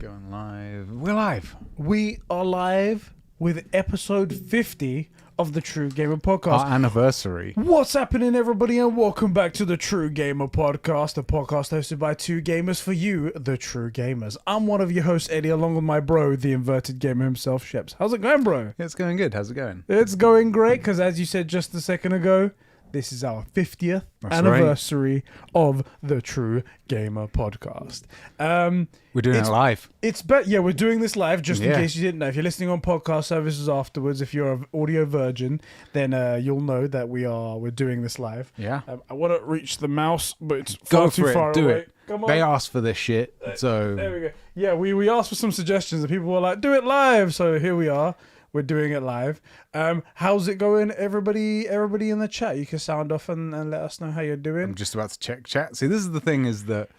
Going live. We're live. We are live with episode 50 of the True Gamer Podcast. Our anniversary. What's happening, everybody, and welcome back to the True Gamer Podcast, a podcast hosted by two gamers for you, the True Gamers. I'm one of your hosts, Eddie, along with my bro, the inverted gamer himself, Sheps. How's it going, bro? It's going good. How's it going? It's going great, because as you said just a second ago, this is our 50th anniversary of the True Gamer Podcast. We're doing it live. We're doing this live, just in case you didn't know. If you're listening on podcast services afterwards, if you're an audio virgin, then you'll know that we're doing this live. Yeah. I want to reach the mouse, but it's far too far Do away. it. Come on. They asked for this shit, so... There we go. Yeah, we asked for some suggestions, and people were like, do it live, so here we are. We're doing it live. How's it going, everybody in the chat? You can sound off and let us know how you're doing. I'm just about to check chat. See, this is the thing, is that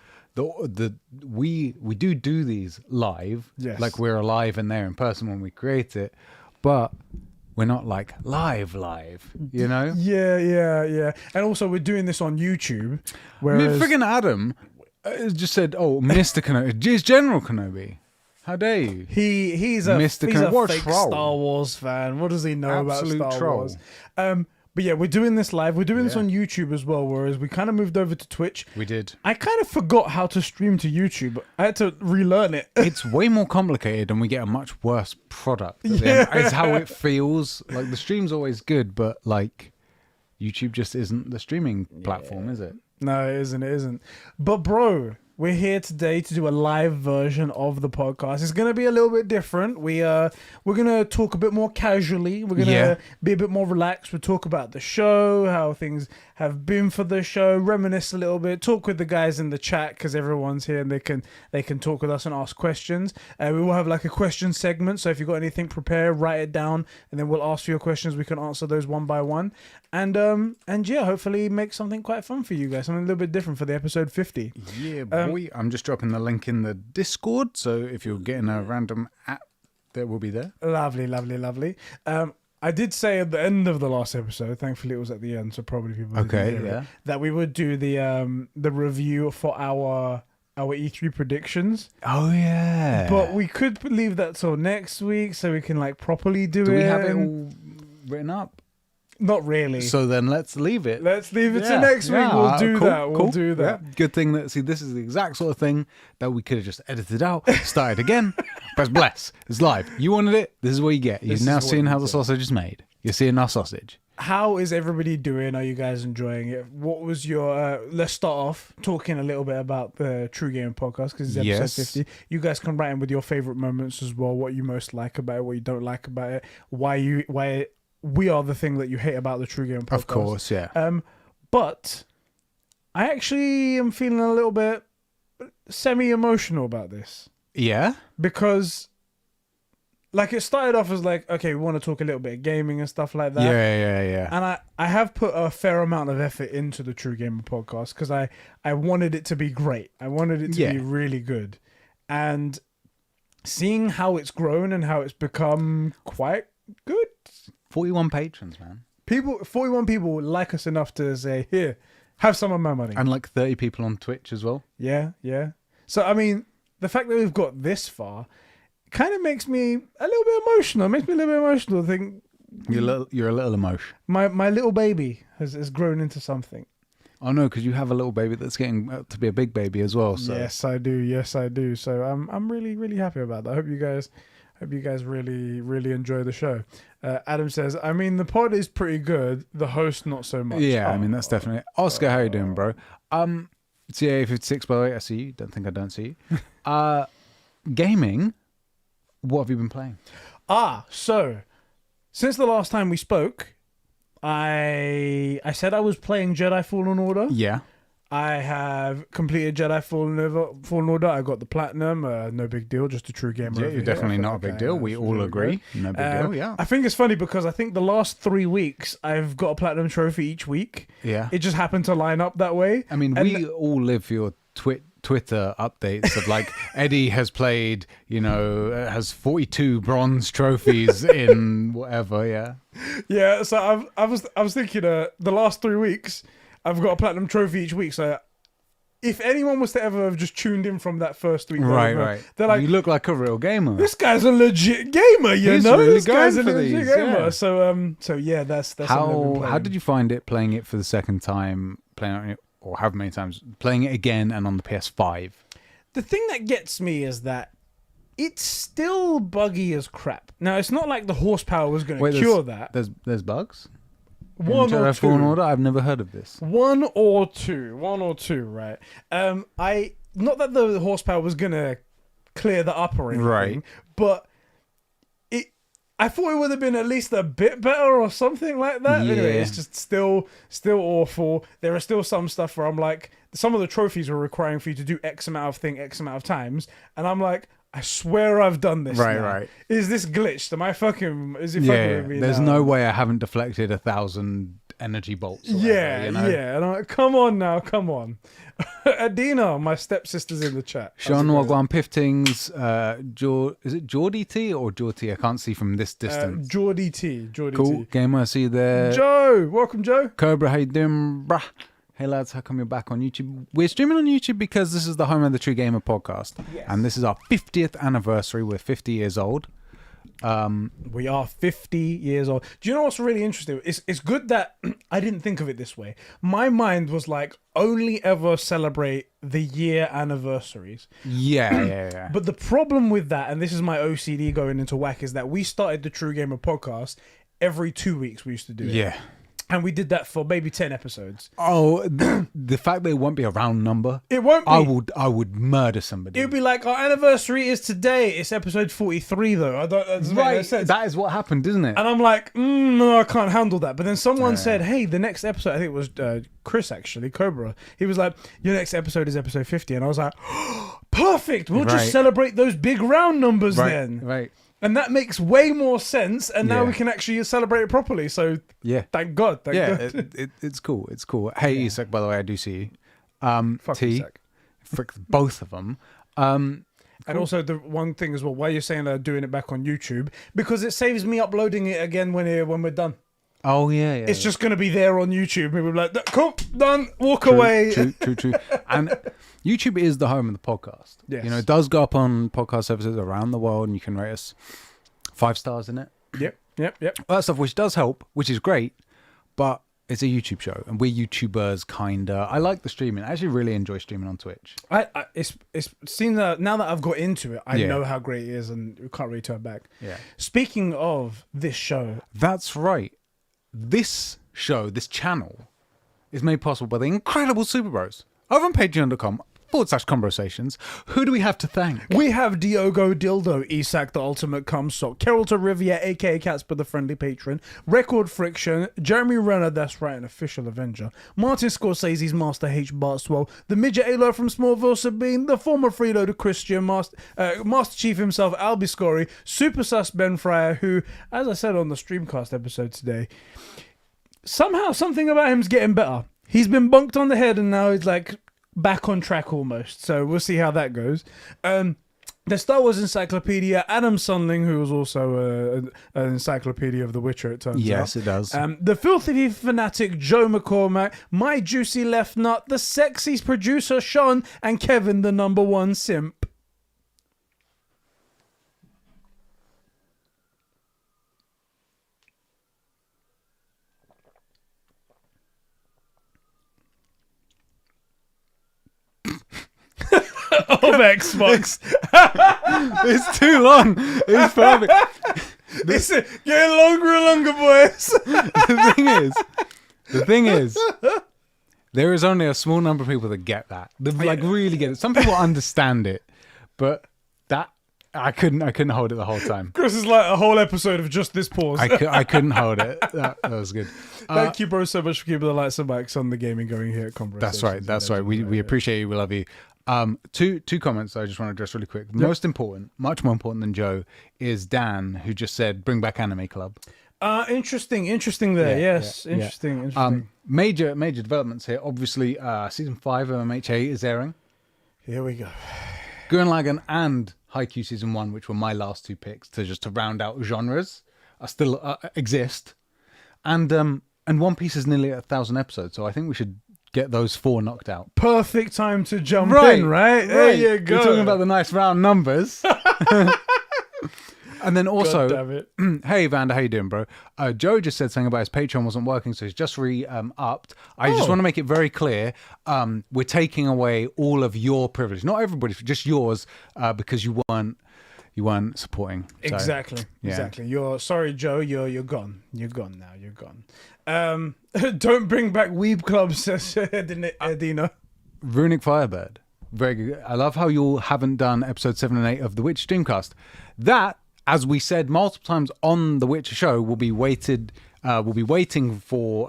we do these live. Yes. Like we're alive and there in person when we create it, but we're not like live, you know? Yeah. And also, we're doing this on YouTube. Whereas... friggin' Adam just said, oh, Mr. Kenobi. It's General Kenobi. How dare you? He's a fake Star Wars fan. What does he know about Star Wars? But yeah, we're doing this live. We're doing this on YouTube as well, whereas we kind of moved over to Twitch. We did. I kind of forgot how to stream to YouTube. I had to relearn it. It's way more complicated and we get a much worse product. It's how it feels. Like the stream's always good, but like YouTube just isn't the streaming platform, is it? No, it isn't. But bro... We're here today to do a live version of the podcast. It's going to be a little bit different. We're going to talk a bit more casually. We're going to be a bit more relaxed. We'll talk about the show, how things have been for the show, reminisce a little bit, talk with the guys in the chat because everyone's here and they can talk with us and ask questions. We will have like a question segment. So if you've got anything prepared, write it down and then we'll ask for your questions. We can answer those one by one. And yeah, hopefully make something quite fun for you guys. Something a little bit different for the episode 50. Yeah, boy. I'm just dropping the link in the Discord. So if you're getting a random app, that will be there. Lovely. I did say at the end of the last episode, thankfully it was at the end, so probably people didn't hear it, that we would do the review for our E3 predictions. Oh yeah. But we could leave that till next week so we can like properly do it. Do we have it all written up? Not really. So then let's leave it. Let's leave it to next week. We'll do that. We'll do that. Yeah. Good thing that, see, this is the exact sort of thing that we could have just edited out, started again. Press bless. It's live. You wanted it. This is what you get. You're now seeing how the sausage is made. You're seeing our sausage. How is everybody doing? Are you guys enjoying it? What was your... let's start off talking a little bit about the True Game Podcast because it's episode 50. You guys can write in with your favorite moments as well, what you most like about it, what you don't like about it, why we are the thing that you hate about the True Game Podcast. Of course, yeah. But I actually am feeling a little bit semi-emotional about this. Yeah? Because, like, it started off as like, okay, we want to talk a little bit of gaming and stuff like that. Yeah. And I have put a fair amount of effort into the True Gamer Podcast because I wanted it to be great. I wanted it to be really good. And seeing how it's grown and how it's become quite good... 41 patrons, man. 41 people like us enough to say, here, have some of my money. And like 30 people on Twitch as well. Yeah. So, I mean, the fact that we've got this far kind of makes me a little bit emotional. It makes me a little bit emotional. I think you're a little emotional. My little baby has grown into something. Oh, no, because you have a little baby that's getting up to be a big baby as well. So. Yes, I do. So I'm really, really happy about that. I hope you guys really, really enjoy the show. Adam says, I mean, the pod is pretty good. The host, not so much. Yeah, I mean, that's definitely... Oscar, how you doing, bro? CA56, by the way, I see you. Don't think I don't see you. Gaming, what have you been playing? So, since the last time we spoke, I said I was playing Jedi Fallen Order. Yeah. I have completed Jedi Fallen Order. I got the platinum. No big deal. Just a true gamer. Yeah, you're definitely not a big deal. We all agree. No big deal, yeah. I think it's funny because I think the last 3 weeks, I've got a platinum trophy each week. Yeah. It just happened to line up that way. I mean, we all live for your Twitter updates of like, Eddie has played, has 42 bronze trophies in whatever, yeah. Yeah, so I was thinking the last 3 weeks... I've got a platinum trophy each week, so if anyone was to ever have just tuned in from that first week, Right. they're like, you look like a real gamer. this guy's a legit gamer, He's really this guy's a going for legit these, gamer. yeah. So yeah, that's something I've been How playing. did you find it playing it for the second time, playing it, or however many times, playing it again and on the PS5? The thing that gets me is that it's still buggy as crap. Now, it's not like the horsepower was going to cure that. There's bugs? One or two. Fallen Order? I've never heard of this. One or two, right? Not that the horsepower was going to clear that up or anything, Right. but I thought it would have been at least a bit better or something like that. Yeah. Anyway, it's just still awful. There are still some stuff where I'm like, some of the trophies were requiring for you to do X amount of times, and I'm like, I swear I've done this. Right. Is this glitched? Is it fucking with me There's now? no way I haven't deflected 1,000 energy bolts. Or whatever, you know? And I'm like, come on. Adina, my stepsister's in the chat. Sean Wagwan Piftings, is it Geordie T or Geordie? I can't see from this distance. Geordie T. Cool. Gamer, I see you there. Joe, welcome, Joe. Cobra, how you doing, bruh? Hey lads, how come you're back on YouTube? We're streaming on YouTube because this is the home of the True Gamer podcast. Yes. And this is our 50th anniversary. We're 50 years old. We are 50 years old. Do you know what's really interesting? It's good that I didn't think of it this way. My mind was like, only ever celebrate the year anniversaries. Yeah. But the problem with that, and this is my OCD going into whack, is that we started the True Gamer podcast every 2 weeks. We used to do it. Yeah. And we did that for maybe 10 episodes. Oh, the fact that it won't be a round number. It won't be. I would murder somebody. It would be like, our anniversary is today. It's episode 43, though. I don't. That doesn't make no sense. That is what happened, isn't it? And I'm like, no, I can't handle that. But then someone said, hey, the next episode, I think it was Chris, actually, Cobra. He was like, your next episode is episode 50. And I was like, perfect. We'll just celebrate those big round numbers then. Right. And that makes way more sense. And now we can actually celebrate it properly. So thank God. Thank God. It's cool. It's cool. Hey, Isak, by the way, I do see you. Fuck T. Isak. Frick, both of them. And also the one thing as well, why you're saying they're doing it back on YouTube, because it saves me uploading it again when we're done. Oh, yeah. It's just going to be there on YouTube. People are like, cool, done, walk away. True. And YouTube is the home of the podcast. Yes. You know, it does go up on podcast services around the world, and you can rate us 5 stars in it. Yep. All that stuff, which does help, which is great, but it's a YouTube show, and we're YouTubers, kinda. I like the streaming. I actually really enjoy streaming on Twitch. It's seen that now that I've got into it, I know how great it is, and we can't really turn back. Yeah. Speaking of this show, That's right. This show, this channel, is made possible by the incredible Super Bros. Over on patreon.com/Conbrosations. Who do we have to thank? we have Diogo Dildo, Isak the Ultimate Cumsock, Carol to Riviera, aka Catsper the Friendly Patron, Record Friction, Jeremy Renner, that's right, an official Avenger, Martin Scorsese's Master H. Bartswell, the Midget Alo from Smallville Sabine, the former freeloader Christian, Master Chief himself, Albie Scory, Super Sus Ben Fryer, who, as I said on the Streamcast episode today, somehow something about him's getting better. He's been bonked on the head and now he's like back on track almost. So we'll see how that goes. The Star Wars Encyclopedia, Adam Sunling, who was also an encyclopedia of The Witcher, it turns out. Yes, it does. The Filthy Fanatic, Joe McCormack, My Juicy Left Nut, the Sexiest Producer, Sean, and Kevin, the #1 simp. Of Xbox. It's too long. It's perfect. It's getting longer and longer, boys. The thing is, there is only a small number of people that get that. That really get it. Some people understand it, but that I couldn't hold it the whole time. Chris is like a whole episode of just this pause. I couldn't hold it. That was good. Thank you, bro, so much for keeping the lights and mics on the gaming going here at Conbrosations. That's right. We appreciate you. We love you. Two comments I just want to address really quick. Most important, much more important than Joe, is Dan, who just said, bring back Anime Club. Interesting there. Interesting. Major developments here. Obviously, season 5 of MHA is airing. Here we go. Gurren Lagann and Haikyuu season 1, which were my last 2 picks to round out genres, are still exist. And One Piece is nearly 1,000 episodes, so I think we should get those 4 knocked out. Perfect time to jump in, right? There you go. You're talking about the nice round numbers. And then also, God damn it. hey Vander, how you doing, bro? Joe just said something about his Patreon wasn't working, so he's just upped. I just want to make it very clear, we're taking away all of your privilege, not everybody's, just yours, because you weren't supporting. So, Exactly. yeah. Exactly. You're sorry, Joe. You're gone. You're gone now. You're gone. Don't bring back Weeb Club, says Edina. Runic Firebird, very good. I love how you haven't done episode 7 and 8 of the Witcher Streamcast. That, as we said multiple times on the Witcher show, will be waiting for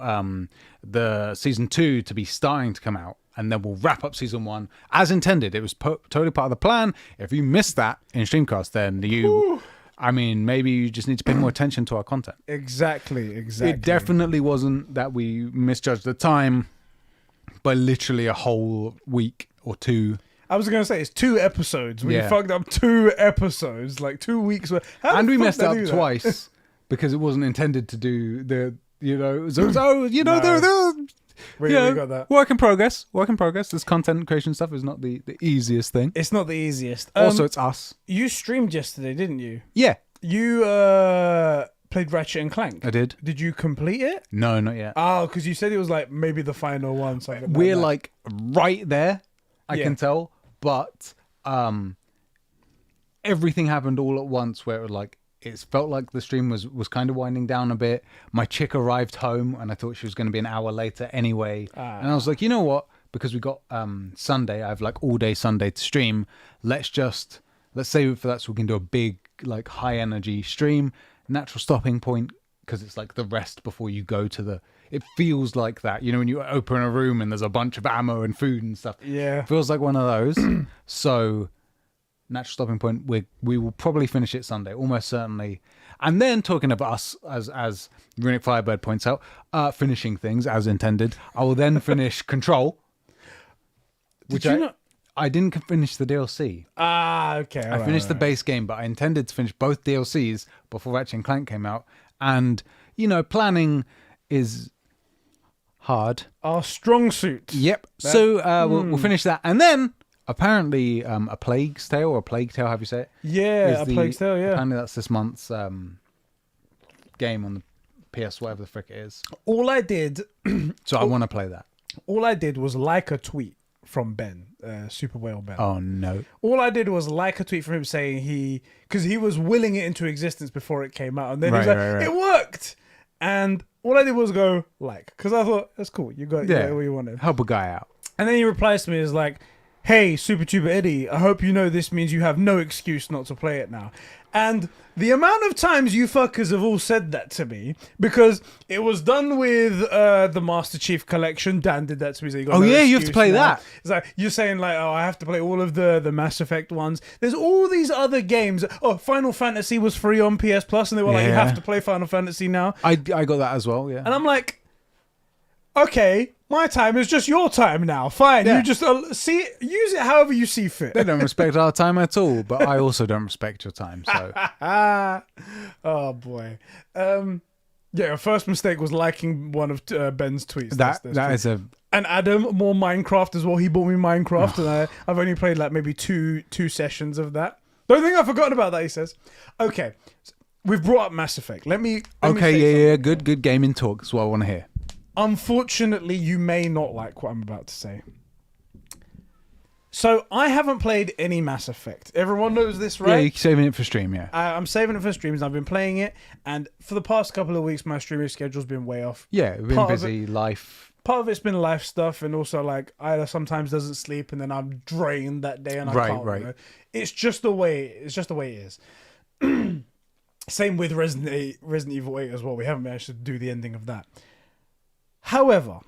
the season 2 to be starting to come out, and then we'll wrap up season 1 as intended. It was totally part of the plan. If you missed that in Streamcast, then maybe you just need to pay more attention to our content. Exactly. It definitely wasn't that we misjudged the time by literally a whole week or 2. I was gonna say it's 2 episodes. We Yeah. fucked up 2 episodes, like 2 weeks. And we messed up twice because it wasn't intended to do the, We got that. Work in progress. This content creation stuff is not the easiest thing. It's not the easiest. Also, it's us. You streamed yesterday, didn't you? Yeah, You played Ratchet and Clank. I did. Did you complete it? No, not yet. Oh, because you said it was like maybe the final one. Something We're that. like right there, I can tell. But everything happened all at once where it felt like the stream was kind of winding down a bit. My chick arrived home and I thought she was going to be an hour later anyway. And I was like, you know what? Because we got Sunday, I have like all day Sunday to stream. Let's save it for that so we can do a big like high energy stream. Natural stopping point, because it's like the rest before you go to it feels like that, when you open a room and there's a bunch of ammo and food and stuff. Yeah. It feels like one of those. So natural stopping point, we will probably finish it Sunday, almost certainly. And then talking about us, as Runic Firebird points out, finishing things as intended, I will then finish Control, which I didn't finish the DLC. Okay. I finished the base game, but I intended to finish both DLCs before Ratchet and Clank came out. And, planning is hard. Our strong suit. Yep. So we'll finish that. And then, apparently, A Plague's Tale, or A Plague Tale, however you say it. Yeah, A Plague's Tale, yeah. Apparently that's this month's game on the PS, whatever the frick it is. All I did... So I want to play that. All I did was like a tweet from Ben, Super Whale Ben. Oh, no. All I did was like a tweet from him saying because he was willing it into existence before it came out. And then he was like, it worked! And all I did was go because I thought, that's cool. You got what you wanted. Help a guy out. And then he replies to me, is like, hey, Super Tuber Eddie, I hope you know this means you have no excuse not to play it now. And the amount of times you fuckers have all said that to me, because it was done with the Master Chief Collection. Dan did that to me. So you got you have to play that. It's like, you're saying like, oh, I have to play all of the Mass Effect ones. There's all these other games. Oh, Final Fantasy was free on PS Plus, and they were like, you have to play Final Fantasy now. I got that as well, yeah. And I'm like, okay, my time is just your time now. Fine, you just use it however you see fit. They don't respect our time at all, but I also don't respect your time. So, oh boy, yeah. First mistake was liking one of Ben's tweets. That is a. And Adam, more Minecraft as well. He bought me Minecraft, and I've only played like maybe two sessions of that. Don't think I've forgotten about that. He says, okay, we've brought up Mass Effect. Let me Okay, good gaming talk. That's what I want to hear. Unfortunately, you may not like what I'm about to say. So, I haven't played any Mass Effect. Everyone knows this, right? Yeah, you're saving it for stream, yeah. I'm saving it for streams. I've been playing it, and for the past couple of weeks, my streaming schedule's been way off. Yeah, we've been busy, life. Part of it's been life stuff, and also, like, I sometimes doesn't sleep, and then I'm drained that day, and I can't. Right. It's just the way it is. Same with Resident Evil 8 as well. We haven't managed to do the ending of that. However,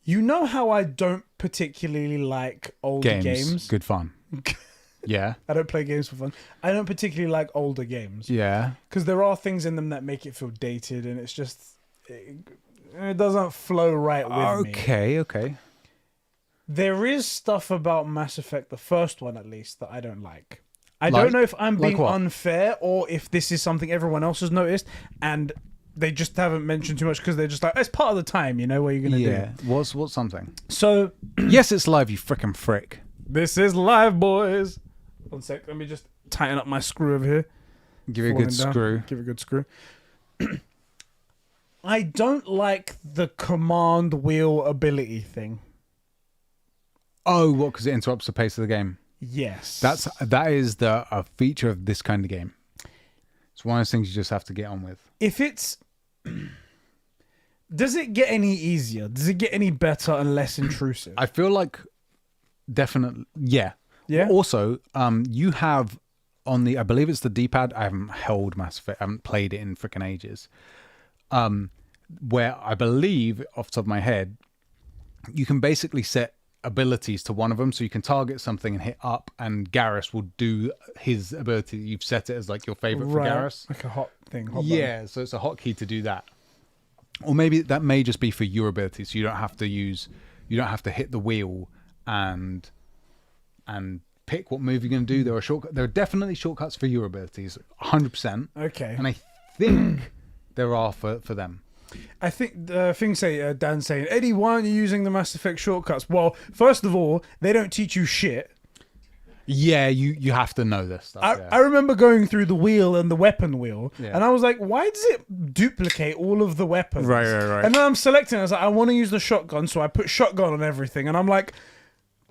you know how I don't particularly like older games? Good fun. Yeah. I don't play games for fun. I don't particularly like older games. Yeah. Because there are things in them that make it feel dated, and it's just... It doesn't flow right with me. Okay. There is stuff about Mass Effect, the first one at least, that I don't like. I don't know if I'm being unfair or if this is something everyone else has noticed, and they just haven't mentioned too much because they're just like, it's part of the time, what you're gonna do. Yeah. What's something? So Yes, it's live, you frickin' frick. this is live, boys. 1 sec, let me just tighten up my screw over here. Give it a good screw. Give it a good screw. I don't like the command wheel ability thing. Oh, what? Because it interrupts the pace of the game. Yes. That is a feature of this kind of game. It's one of those things you just have to get on with. If it's... Does it get any easier? Does it get any better and less intrusive? I feel like definitely, yeah. Yeah? Also, you have on the, I believe it's the D-pad. I haven't held Mass Effect. I haven't played it in freaking ages. Where I believe, off the top of my head, you can basically set abilities to one of them, so you can target something and hit up, and Garrus will do his ability. You've set it as like your favorite for Garrus, like a hot thing. Yeah, so it's a hotkey to do that. Or maybe that may just be for your ability, so you don't have to hit the wheel and pick what move you're going to do. There are definitely shortcuts for your abilities, 100%. Okay. And I think there are for them. I think the thing Dan's saying, Eddie, why aren't you using the Mass Effect shortcuts? Well, first of all, they don't teach you shit. Yeah, you have to know this stuff. I remember going through the wheel and the weapon wheel, Yeah. and I was like, why does it duplicate all of the weapons? Right. And then I'm selecting, I was like, I want to use the shotgun, so I put shotgun on everything, and I'm like,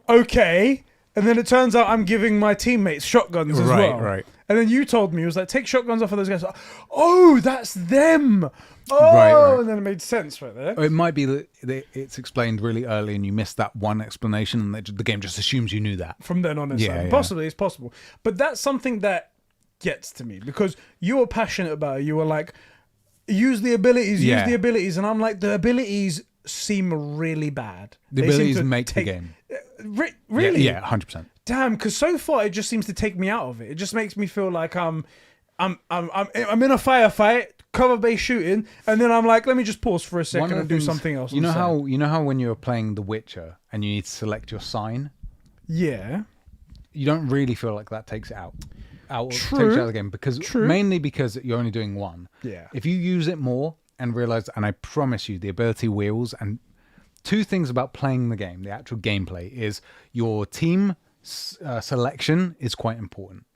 okay. And then it turns out I'm giving my teammates shotguns as well. Right. And then you told me, it was like, take shotguns off of those guys. Oh, that's them. Oh, Right. And then it made sense right there. It might be that it's explained really early and you missed that one explanation, and the game just assumes you knew that. From then on, it's Yeah, like, yeah. possibly, it's possible. But that's something that gets to me because you were passionate about it. You were like, use the abilities. And I'm like, the abilities seem really bad. The They seem abilities to make the game. Really? Yeah, 100%. Damn, because so far it just seems to take me out of it. It just makes me feel like I'm in a firefight, cover-based shooting, and then I'm like, let me just pause for a second and do something else. You know how when you're playing The Witcher and you need to select your sign, Yeah. you don't really feel like that takes it out. Takes you out of the game mainly because you're only doing one. Yeah. If you use it more and realize, and I promise you, the ability wheels and two things about playing the game, the actual gameplay, is your team selection is quite important.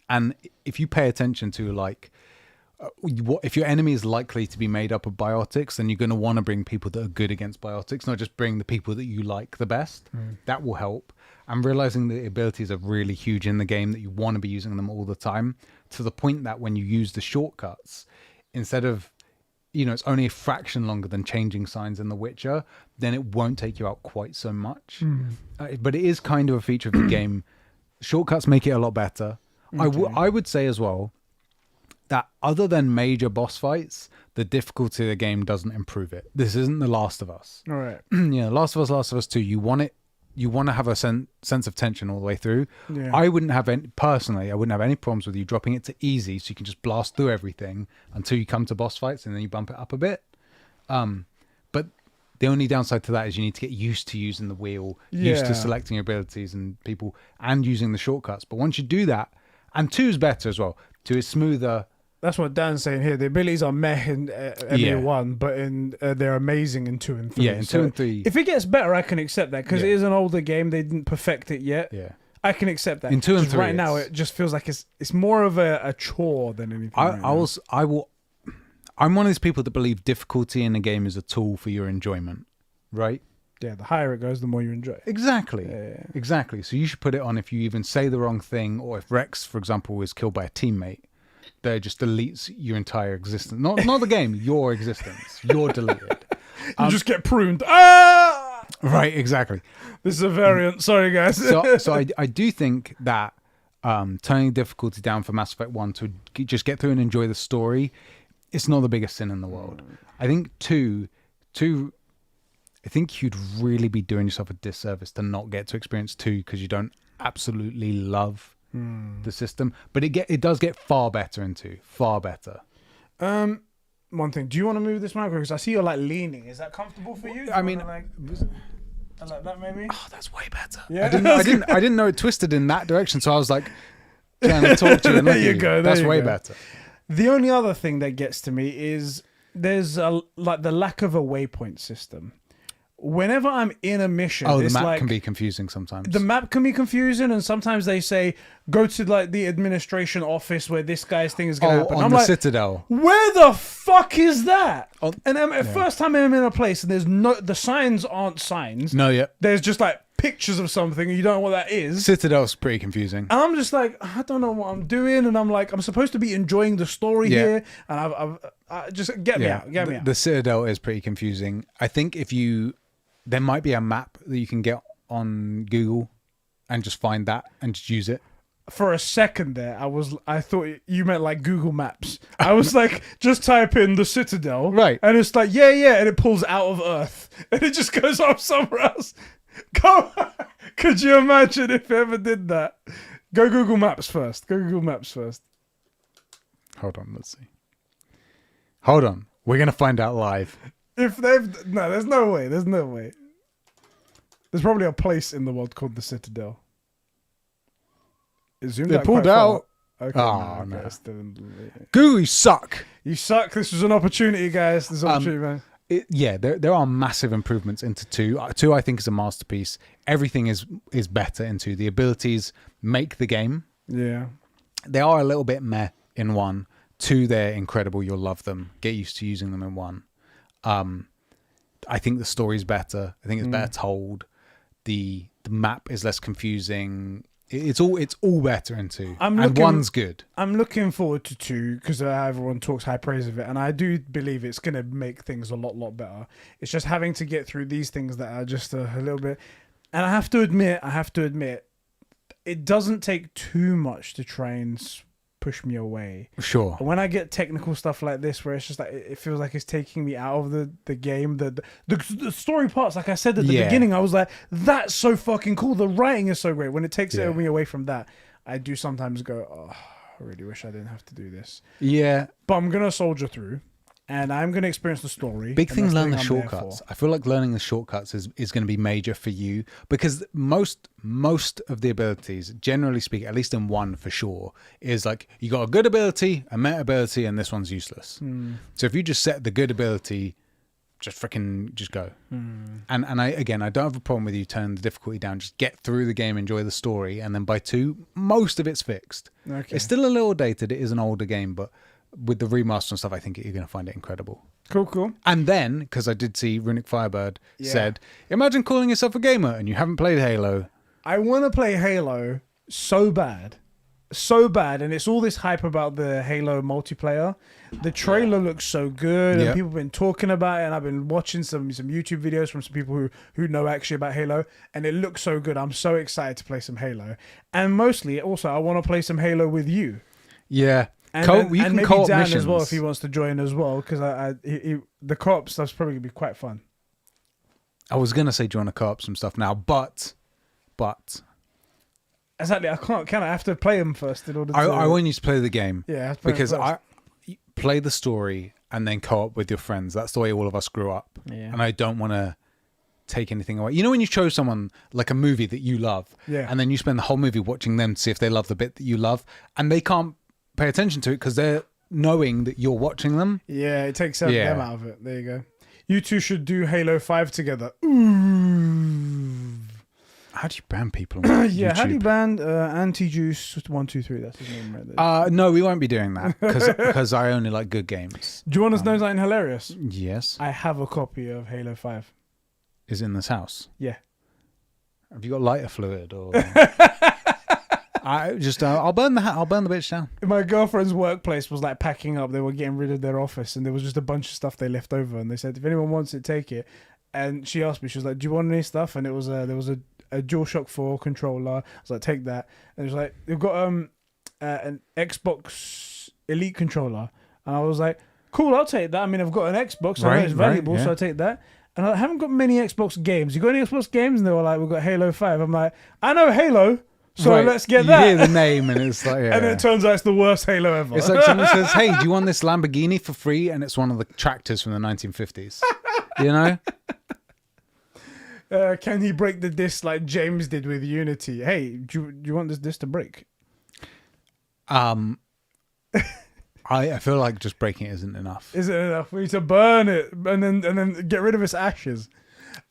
And if you pay attention to like if your enemy is likely to be made up of biotics, then you're going to want to bring people that are good against biotics, not just bring the people that you like the best. That will help. And realizing the abilities are really huge in the game, that you want to be using them all the time, to the point that when you use the shortcuts, instead of, it's only a fraction longer than changing signs in The Witcher, then it won't take you out quite so much. But it is kind of a feature of the game. Shortcuts make it a lot better. Okay. I would say as well that other than major boss fights, the difficulty of the game doesn't improve it. This isn't The Last of Us. All right. Last of Us 2, you want to have a sense of tension all the way through. Yeah. I wouldn't have any problems with you dropping it to easy, so you can just blast through everything until you come to boss fights, and then you bump it up a bit. But the only downside to that is you need to get used to using the wheel, used to selecting your abilities and people, and using the shortcuts. But once you do that, and 2 is better as well. 2 is smoother. That's what Dan's saying here. The abilities are meh in MA1, but they're amazing in 2 and 3. Yeah, in 2 and 3. If it gets better, I can accept that because it is an older game. They didn't perfect it yet. Yeah, I can accept that. In 2 and 3, right now, it just feels like it's more of a chore than anything. I'm one of these people that believe difficulty in a game is a tool for your enjoyment, right? Yeah, the higher it goes, the more you enjoy it. Exactly. Yeah. Exactly. So you should put it on if you even say the wrong thing, or if Rex, for example, is killed by a teammate, that just deletes your entire existence. Not the game, your existence. You're deleted. You just get pruned. Ah! Right, exactly. This is a variant. Sorry, guys. So I do think that turning difficulty down for Mass Effect 1 to just get through and enjoy the story, it's not the biggest sin in the world. I think 2, I think you'd really be doing yourself a disservice to not get to experience 2 because you don't absolutely love the system. But it does get far better in 2. Far better. One thing. Do you want to move this microphone? Because I see you're like leaning. Is that comfortable for you? I mean, like that maybe? Oh, that's way better. Yeah. I didn't know it twisted in that direction, so I was like trying to talk to you. And There you go. That's way better. The only other thing that gets to me is there's like the lack of a waypoint system. Whenever I'm in a mission, the it's map like, can be confusing sometimes. the map can be confusing, and sometimes they say go to like the administration office where this guy's thing is gonna happen. On I'm the like, Citadel. where the fuck is that? Oh, And first time I'm in a place and the signs aren't signs. No, yeah. There's just like pictures of something and you don't know what that is. Citadel's pretty confusing. And I'm just like, I don't know what I'm doing, and I'm like, I'm supposed to be enjoying the story here, and I just get me out. The Citadel is pretty confusing. I think there might be a map that you can get on Google and just find that and just use it. For a second there, I thought you meant like Google Maps. I was like, just type in the Citadel, Right? And it's like, and it pulls out of Earth, and it just goes off somewhere else. Go! Could you imagine if it ever did that? Go Google Maps first. Hold on, let's see. Hold on, we're gonna find out live. There's no way. There's probably a place in the world called the Citadel. It zoomed They out pulled quite far. out. Okay, Oh, no. no. Google, you suck. You suck. This was an opportunity, guys. This is an opportunity, man. There are massive improvements into 2. 2, I think, is a masterpiece. Everything is better in 2. The abilities make the game. Yeah. They are a little bit meh in 1. 2, they're incredible. You'll love them. Get used to using them in 1. I think the story's better. I think it's better told. The map is less confusing. It's all better in 2. And 1's good. I'm looking forward to 2 because everyone talks high praise of it, and I do believe it's going to make things a lot better. It's just having to get through these things that are just a little bit. And I have to admit, it doesn't take too much to try and push me away. Sure. When I get technical stuff like this, where it's just like it feels like it's taking me out of the game, the story parts, like I said at the beginning, I was like, that's so fucking cool. The writing is so great. When it takes me away from that, I do sometimes go, oh, I really wish I didn't have to do this. Yeah, but I'm gonna soldier through, and I'm gonna experience the story. Big thing, learn the shortcuts. I feel like learning the shortcuts is going to be major for you, because most of the abilities, generally speaking, at least in 1 for sure, is like you got a good ability, a meta ability, and this one's useless. So if you just set the good ability, just go. And I don't have a problem with you turning the difficulty down. Just get through the game, enjoy the story, and then by 2, most of it's fixed. Okay. It's still a little dated. It is an older game, but with the remaster and stuff, I think you're going to find it incredible. Cool. And then, because I did see Runic Firebird said, imagine calling yourself a gamer and you haven't played Halo. I want to play Halo so bad, and it's all this hype about the Halo multiplayer. The trailer looks so good, and people have been talking about it, and I've been watching some YouTube videos from some people who know actually about Halo, and it looks so good. I'm so excited to play some Halo. And mostly, also, I want to play some Halo with you. Yeah. And maybe Dan missions as well if he wants to join as well, because the co-op stuff's probably going to be quite fun. I was going to say join a co-op some stuff now, but exactly, I have to play them first in order to... I want you to play the game. Yeah, because I play the story and then co-op with your friends. That's the way all of us grew up. Yeah. And I don't want to take anything away. You know when you show someone like a movie that you love, and then you spend the whole movie watching them to see if they love the bit that you love, and they can't pay attention to it because they're knowing that you're watching them. Yeah, it takes them out of it. There you go. You two should do Halo 5 together. Ooh. How do you ban people on YouTube? How do you ban Anti-Juice123? That's his name right there. No, we won't be doing that because I only like good games. Do you want to know something hilarious? Yes. I have a copy of Halo 5. Is it in this house? Yeah. Have you got lighter fluid or... I'll burn the bitch down. My girlfriend's workplace was like packing up. They were getting rid of their office, and there was just a bunch of stuff they left over. And they said, if anyone wants it, take it. And she asked me, she was like, do you want any stuff? And it was there was a DualShock 4 controller. I was like, take that. And it was like, they've got an Xbox Elite controller. And I was like, cool, I'll take that. I mean, I've got an Xbox, so I know it's valuable, so I'll take that. And I haven't got many Xbox games. You got any Xbox games? And they were like, we've got Halo 5. I'm like, I know Halo. So let's get that. You hear the name and it's like, and it turns out it's the worst Halo ever. It's like someone says, hey, do you want this Lamborghini for free? And it's one of the tractors from the 1950s. You know? Can he break the disc like James did with Unity? Hey, do you want this disc to break? I I feel like just breaking it isn't enough. Is it enough? We need to burn it and then get rid of its ashes.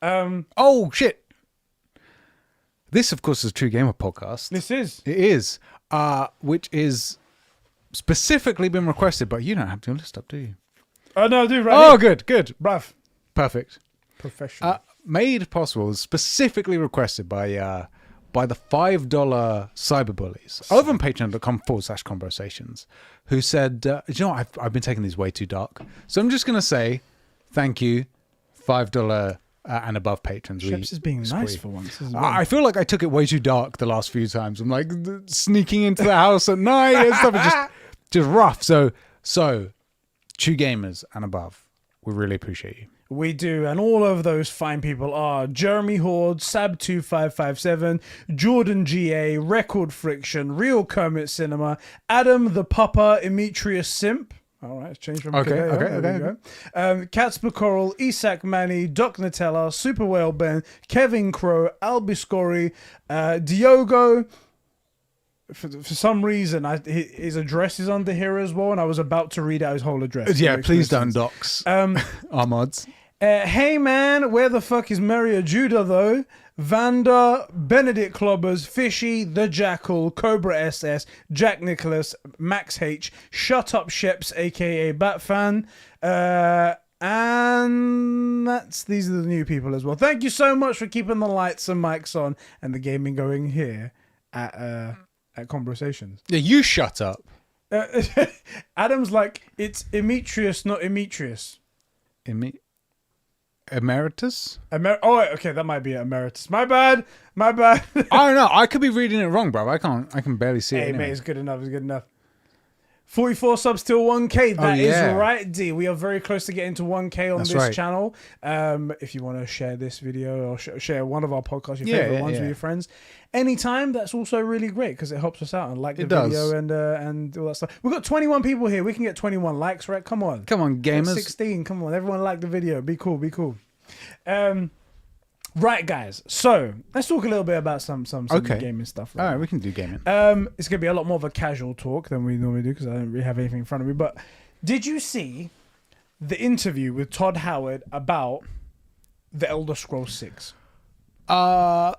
Oh shit! This, of course, is a True Gamer podcast. This is. It is, which is specifically been requested, but you don't have to list up, do you? Oh no, dude. Right. Oh, here. good. Bruv. Perfect. Professional. Made possible, specifically requested by the $5 cyberbullies over on patreon.com/conversations, who said, you know what, I've been taking these way too dark. So I'm just going to say thank you, $5 and above patrons. Sheps is being nice for once. As well. I feel like I took it way too dark the last few times. I'm like sneaking into the house at night and stuff. It's just rough. So True Gamers and above, we really appreciate you. We do, and all of those fine people are Jeremy Horde, Sab2557, Jordan GA, Record Friction, Real Kermit Cinema, Adam the Papa, Emetrius Simp. All right, it's changed from okay. Catsper Coral, Isak Manny, Doc Nutella, Super Whale Ben, Kevin Crow, Albiscori, Diogo. For some reason, his address is under here as well, and I was about to read out his whole address. Yeah, please don't dox our mods. Hey man, where the fuck is Maria Judah though? Vanda, Benedict Klobbers, Fishy, The Jackal, Cobra SS, Jack Nicholas, Max H, Shut Up Sheps, aka Batfan, and these are the new people as well. Thank you so much for keeping the lights and mics on and the gaming going here at Conbrosations. Yeah, you shut up. Adam's like, it's Emetrius, not Emetrius. Emeritus? Okay, that might be Emeritus. My bad. I don't know. I could be reading it wrong, bro. I can barely see it. Hey, anyway. mate, it's good enough. 44 subs till 1K. That is right, D. We are very close to getting to 1K on this channel. If you want to share this video or share one of our podcasts, your favorite ones with your friends, anytime, that's also really great because it helps us out and like the video and all that stuff. We've got 21 people here. We can get 21 likes, right? Come on, gamers. 16. Come on, everyone like the video. Be cool. Right, guys. So let's talk a little bit about some gaming stuff. All right, we can do gaming. It's gonna be a lot more of a casual talk than we normally do because I don't really have anything in front of me. But did you see the interview with Todd Howard about the Elder Scrolls 6? I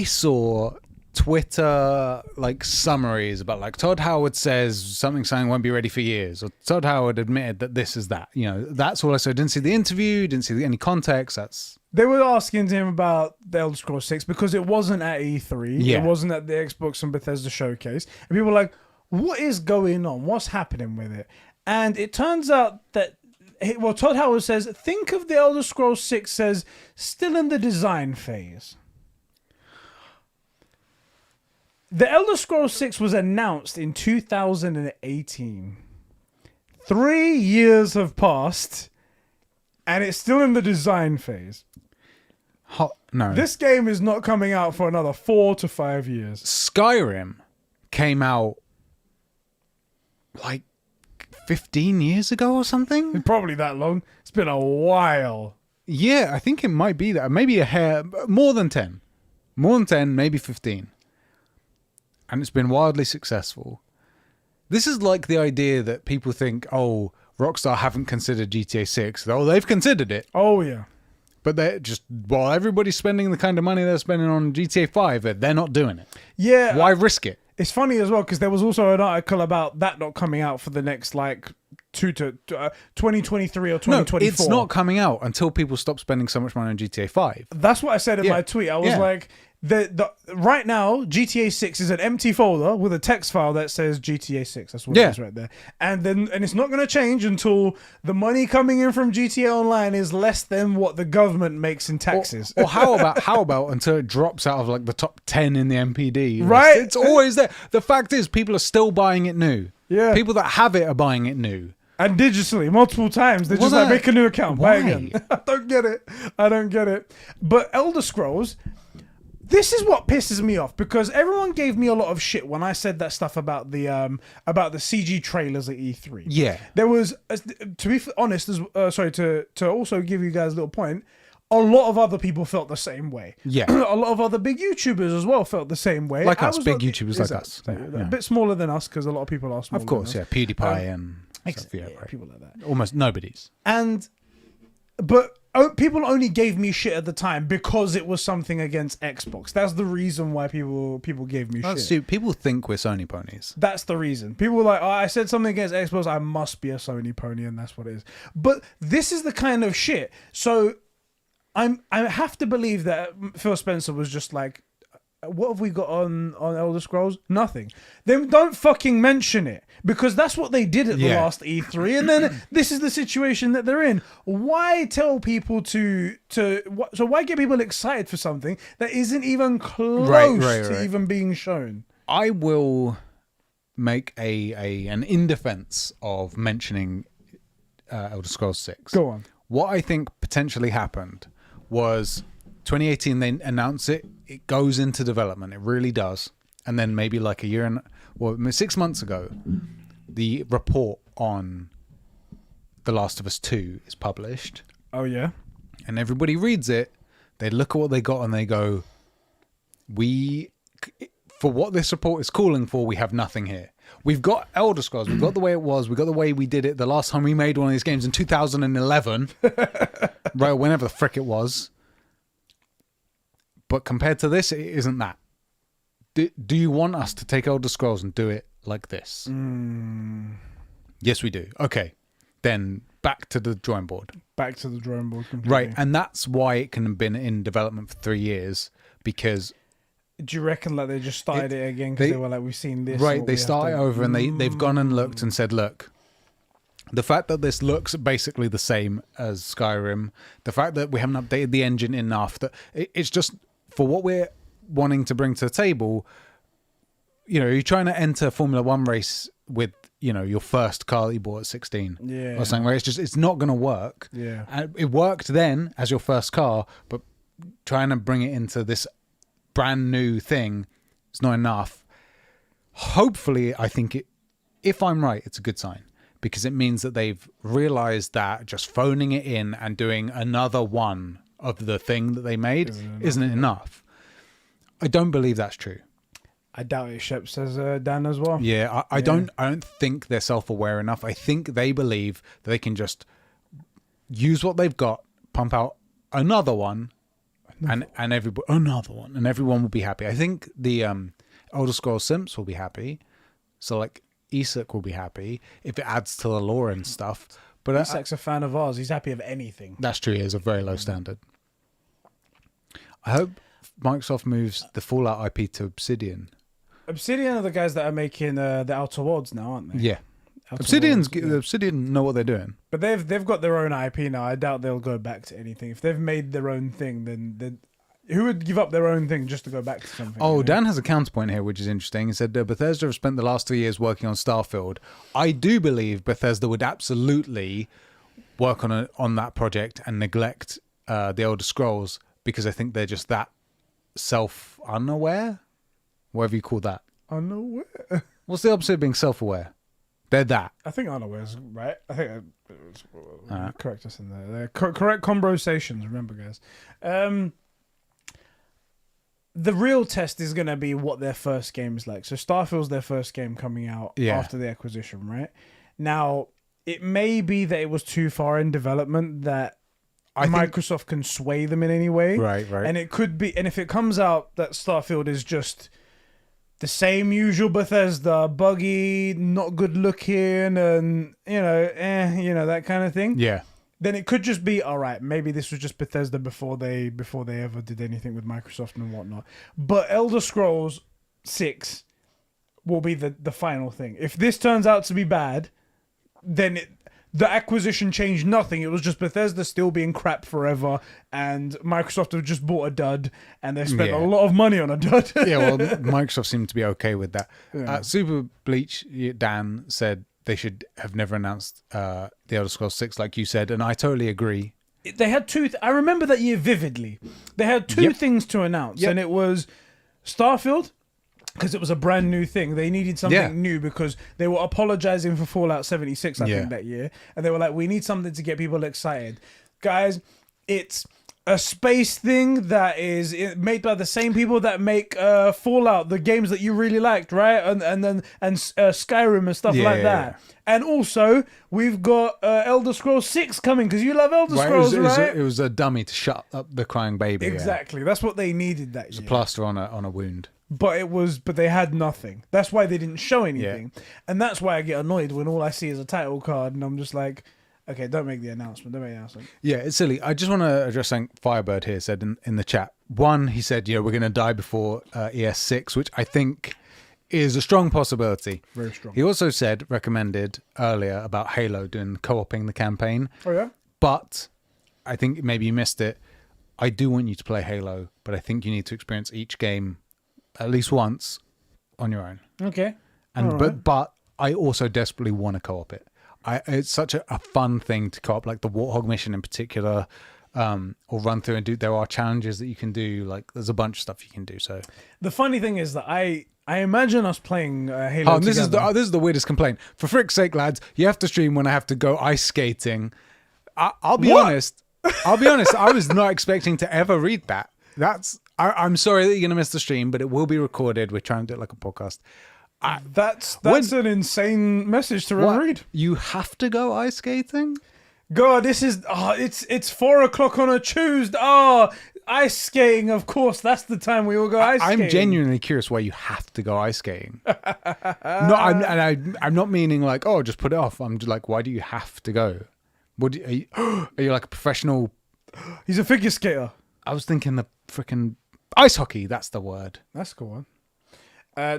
saw Twitter summaries about Todd Howard says something won't be ready for years, or Todd Howard admitted that this is that. That's all I saw. I didn't see the interview, didn't see any context. They were asking him about the Elder Scrolls 6 because it wasn't at E3. Yeah. It wasn't at the Xbox and Bethesda showcase. And people were like, what is going on? What's happening with it? And it turns out that, Todd Howard says, think of the Elder Scrolls 6 says, still in the design phase. The Elder Scrolls 6 was announced in 2018. 3 years have passed, and it's still in the design phase. No. This game is not coming out for another 4 to 5 years. Skyrim came out 15 years ago or something? Probably that long. It's been a while. Yeah, I think it might be that. Maybe a hair, more than 10. More than 10, maybe 15. And it's been wildly successful. This is like the idea that people think, Rockstar haven't considered GTA 6. They've considered it. Oh, yeah. But they're just, while everybody's spending the kind of money they're spending on GTA 5, they're not doing it. Yeah. Why risk it? It's funny as well, because there was also an article about that not coming out for the next, 2023 or 2024. No, it's not coming out until people stop spending so much money on GTA 5. That's what I said in my tweet. I was like, right now, GTA 6 is an empty folder with a text file that says GTA 6. That's what it is right there. And it's not going to change until the money coming in from GTA Online is less than what the government makes in taxes. Or how about until it drops out of the top 10 in the MPD? Right? It's always there. The fact is, people are still buying it new. Yeah. People that have it are buying it new. And digitally, multiple times. They're just make a new account. Buy again. I don't get it. But Elder Scrolls, this is what pisses me off, because everyone gave me a lot of shit when I said that stuff about the CG trailers at E3. Yeah. There was, to be honest, to also give you guys a little point, a lot of other people felt the same way. Yeah. A lot of other big YouTubers as well felt the same way. Like us, big YouTubers like us. A bit smaller than us because a lot of people are smaller. Of course, than us. yeah. PewDiePie and stuff, Yeah, right. people like that. Almost nobody's. But people only gave me shit at the time because it was something against Xbox. That's the reason why people gave me shit. People think we're Sony ponies. That's the reason. People were like, oh, I said something against Xbox, I must be a Sony pony, and that's what it is. But this is the kind of shit. So I have to believe that Phil Spencer was just like, what have we got on Elder Scrolls? Nothing. Then don't fucking mention it, because that's what they did at the last E3, and then this is the situation that they're in. Why tell people so why get people excited for something that isn't even close to even being shown? I will make an in defense of mentioning Elder Scrolls 6. Go on. What I think potentially happened was 2018 they announce it goes into development, it really does, and then maybe like 6 months ago the report on The Last of Us 2 is published. Oh yeah. And everybody reads it, they look at what they got and they go, for what this report is calling for, we have nothing here. We've got Elder Scrolls, we've got the way it was, we've got the way we did it the last time we made one of these games in 2011 right, whenever the frick it was. But compared to this, it isn't that. Do you want us to take Elder Scrolls and do it like this? Yes, we do. Okay. Then back to the drawing board. Back to the drawing board completely. Right. And that's why it can have been in development for 3 years, because... Do you reckon like they just started it again because they were like, we've seen this? Right. They started over and they've gone and looked and said, look, the fact that this looks basically the same as Skyrim, the fact that we haven't updated the engine enough, that it's just... For what we're wanting to bring to the table, you're trying to enter a Formula One race with, your first car that you bought at 16 or something, where it's not going to work. Yeah. And it worked then as your first car, but trying to bring it into this brand new thing, it's not enough. Hopefully, I think if I'm right, it's a good sign, because it means that they've realized that just phoning it in and doing another one of the thing that they made isn't enough. I don't believe that's true. I doubt it, Shep says Dan as well. Yeah, I don't think they're self-aware enough. I think they believe that they can just use what they've got, pump out another one, and everyone will be happy. I think the Elder Scrolls Simps will be happy. So like Isak will be happy if it adds to the lore and stuff. But Isak's a fan of ours. He's happy of anything. That's true. He has a very low standard. I hope Microsoft moves the Fallout IP to Obsidian. Obsidian are the guys that are making the Outer Worlds now, aren't they? Yeah. Outer Obsidian know what they're doing. But they've got their own IP now. I doubt they'll go back to anything. If they've made their own thing, then who would give up their own thing just to go back to something? Oh, Dan has a counterpoint here, which is interesting. He said Bethesda have spent the last 3 years working on Starfield. I do believe Bethesda would absolutely work on that project and neglect the Elder Scrolls, because I think they're just that unaware, whatever you call that. Unaware. What's the opposite of being self-aware? They're that. I think unaware is right. I think correct us in there. They're correct conversations. Remember, guys. The real test is going to be what their first game is like. So Starfield's their first game coming out after the acquisition, right? Now, it may be that it was too far in development that Microsoft can sway them in any way. Right. And it could be, and if it comes out that Starfield is just the same usual Bethesda, buggy, not good looking, and, that kind of thing. Yeah. Then it could just be, all right, maybe this was just Bethesda before they ever did anything with Microsoft and whatnot. But Elder Scrolls 6 will be the final thing. If this turns out to be bad, then the acquisition changed nothing. It was just Bethesda still being crap forever, and Microsoft have just bought a dud, and they spent a lot of money on a dud. Yeah, well, Microsoft seemed to be okay with that. Yeah. Super Bleach, Dan said they should have never announced the Elder Scrolls 6, like you said, and I totally agree. They had two... I remember that year vividly. They had two things to announce, and it was Starfield, because it was a brand new thing. They needed something new because they were apologizing for Fallout 76, I think, that year. And they were like, we need something to get people excited. Guys, it's a space thing that is made by the same people that make Fallout, the games that you really liked, right? And Skyrim and stuff like that. And also, we've got Elder Scrolls 6 coming because you love Elder Scrolls, right? It was a dummy to shut up the crying baby. Exactly. That's what they needed that year. It's a plaster on a wound. But they had nothing. That's why they didn't show anything. Yeah. And that's why I get annoyed when all I see is a title card and I'm just like, okay, don't make the announcement. Yeah, it's silly. I just want to address something Firebird here said in the chat. One, he said, we're going to die before ES6, which I think is a strong possibility. Very strong. He also recommended earlier about Halo doing co-oping the campaign. Oh, yeah? But I think maybe you missed it. I do want you to play Halo, but I think you need to experience each game at least once on your own. Okay. And but I also desperately want to co-op it. It's such a fun thing to co-op, like the Warthog mission in particular, or run through and do. There are challenges that you can do. Like there's a bunch of stuff you can do. So the funny thing is that I imagine us playing Halo. This is the weirdest complaint. For frick's sake, lads, you have to stream when I have to go ice skating. I'll be honest. I was not expecting to ever read that. I'm sorry that you're going to miss the stream, but it will be recorded. We're trying to do it like a podcast. That's an insane message to read. You have to go ice skating? God, this is it's 4:00 on a Tuesday. Ice skating, of course. That's the time we all go ice skating. I'm genuinely curious why you have to go ice skating. No, I'm not meaning like, just put it off. I'm just like, why do you have to go? Are you like a professional? He's a figure skater. I was thinking the freaking ice hockey. That's the word. That's a cool one.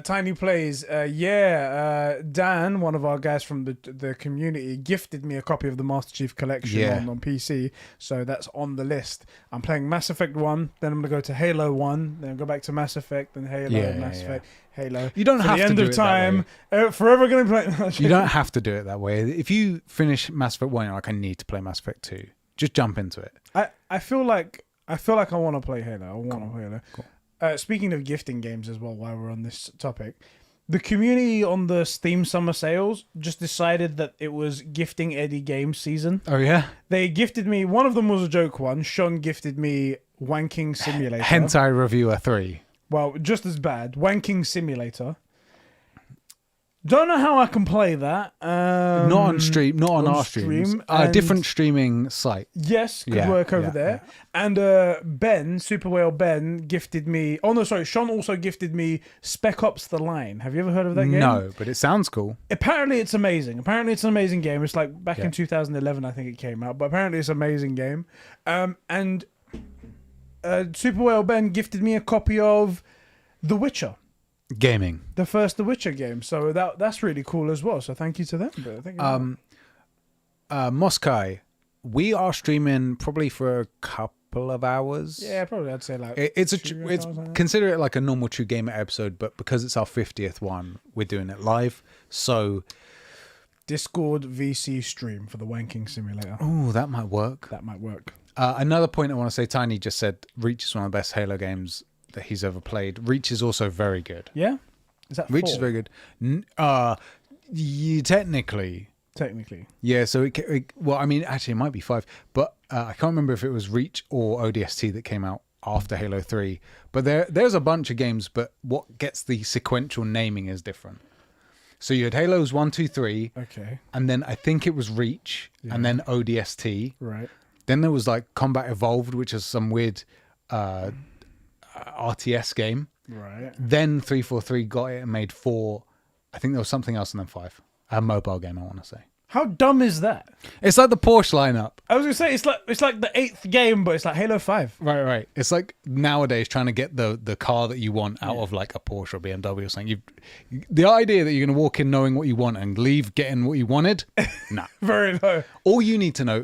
Tiny Plays, Dan, one of our guys from the community, gifted me a copy of the Master Chief Collection on PC, so that's on the list. I'm playing Mass Effect 1, then I'm going to go to Halo 1, then go back to Mass Effect, then Halo, Mass Effect, Halo. You don't have the to end do of it time, forever going to play. You don't have to do it that way. If you finish Mass Effect 1, you're like, I need to play Mass Effect 2. Just jump into it. I feel like I want to play Halo. I want to play Halo. Cool. Speaking of gifting games as well, while we're on this topic, the community on the Steam Summer Sales just decided that it was Gifting Eddie Games season. Oh, yeah? They gifted me, one of them was a joke one. Sean gifted me Wanking Simulator. Hentai Reviewer 3. Well, just as bad. Wanking Simulator. Don't know how I can play that. Not on stream, not on our streams. A different streaming site. Yes, could work over there. Yeah. And Ben, Super Whale Ben, gifted me... Oh, no, sorry. Sean also gifted me Spec Ops The Line. Have you ever heard of that game? No, but it sounds cool. Apparently, it's amazing. Apparently, it's an amazing game. It's like back in 2011, I think it came out. But apparently, it's an amazing game. And Super Whale Ben gifted me a copy of The Witcher. Gaming. The first The Witcher game. So that's really cool as well. So thank you to them. Moskai, we are streaming probably for a couple of hours. Yeah, probably. I'd say like it's consider it like a normal True Gamer episode, but because it's our 50th one, we're doing it live. So Discord VC stream for the Wanking Simulator. Oh, that might work. Another point I want to say, Tiny just said Reach is one of the best Halo games that he's ever played. Reach is also very good. Yeah? Is that Reach 4? is very good. Technically. Yeah, so well, I mean, actually it might be 5, but I can't remember if it was Reach or ODST that came out after Halo 3. But there's a bunch of games, but what gets the sequential naming is different. So you had Halos 1, 2, 3. Okay. And then I think it was Reach, and then ODST. Right. Then there was like Combat Evolved, which is some weird RTS game. Right. Then 343 got it and made 4. I think there was something else and then 5. A mobile game, I want to say. How dumb is that? It's like the Porsche lineup. I was gonna say it's like the 8th game, but it's like Halo 5. Right. It's like nowadays trying to get the car that you want out of like a Porsche or BMW or something. The idea that you're gonna walk in knowing what you want and leave getting what you wanted, nah. Very low. All you need to know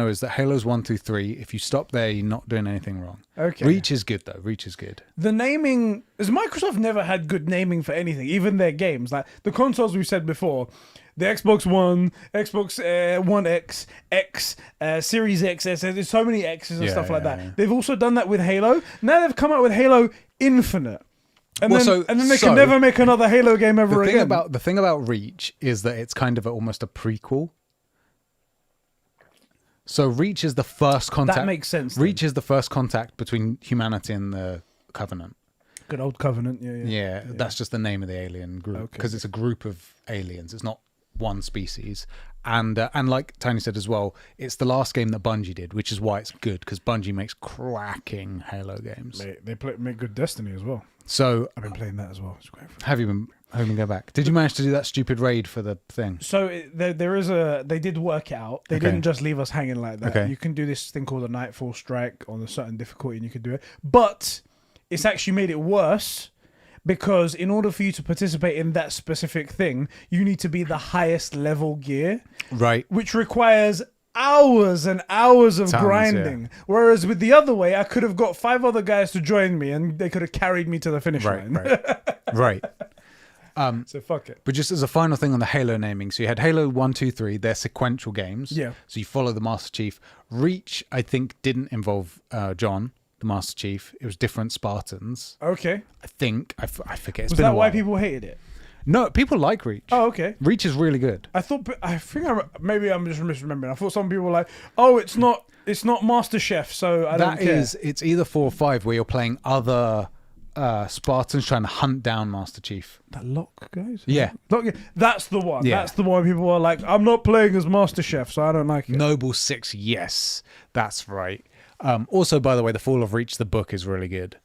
is that Halos 1 through 3. If you stop there, you're not doing anything wrong. Okay. Reach is good though. Reach is good. The naming, as Microsoft never had good naming for anything, even their games. Like the consoles we said before. The Xbox One, Xbox One X, Series X, there's so many X's and stuff like that. Yeah. They've also done that with Halo. Now they've come out with Halo Infinite. And then they can never make another Halo game ever again. The thing about Reach is that it's kind of almost a prequel. So Reach is the first contact. That makes sense. Reach is the first contact between humanity and the Covenant. Good old Covenant. Yeah, that's just the name of the alien group because it's a group of aliens. It's not one species. And like Tony said as well, it's the last game that Bungie did, which is why it's good because Bungie makes cracking Halo games. They make good Destiny as well. So I've been playing that as well. It's great. Have you been home and go back? Did you manage to do that stupid raid for the thing? So there is they did work it out. They didn't just leave us hanging like that. Okay. You can do this thing called a Nightfall Strike on a certain difficulty and you can do it. But it's actually made it worse because in order for you to participate in that specific thing, you need to be the highest level gear. Right. Which requires hours and hours of grinding. Yeah. Whereas with the other way, I could have got 5 other guys to join me and they could have carried me to the finish line. Right. So fuck it. But just as a final thing on the Halo naming, so you had Halo 1, 2, 3, they're sequential games. Yeah. So you follow the Master Chief. Reach, I think, didn't involve John, the Master Chief. It was different Spartans. Okay. I think. I forget. It's Was been that a why while. people hated it? No, people like Reach. Oh, okay. Reach is really good. Maybe I'm just misremembering. I thought some people were like, oh, it's not Master Chef, so I don't care. It's either 4 or 5 where you're playing other Spartans trying to hunt down Master Chief. That Lock, guys? Yeah. That's the one. Yeah. That's the one people are like, I'm not playing as Master Chef, so I don't like it. Noble 6, yes. That's right. Also, by the way, The Fall of Reach, the book is really good.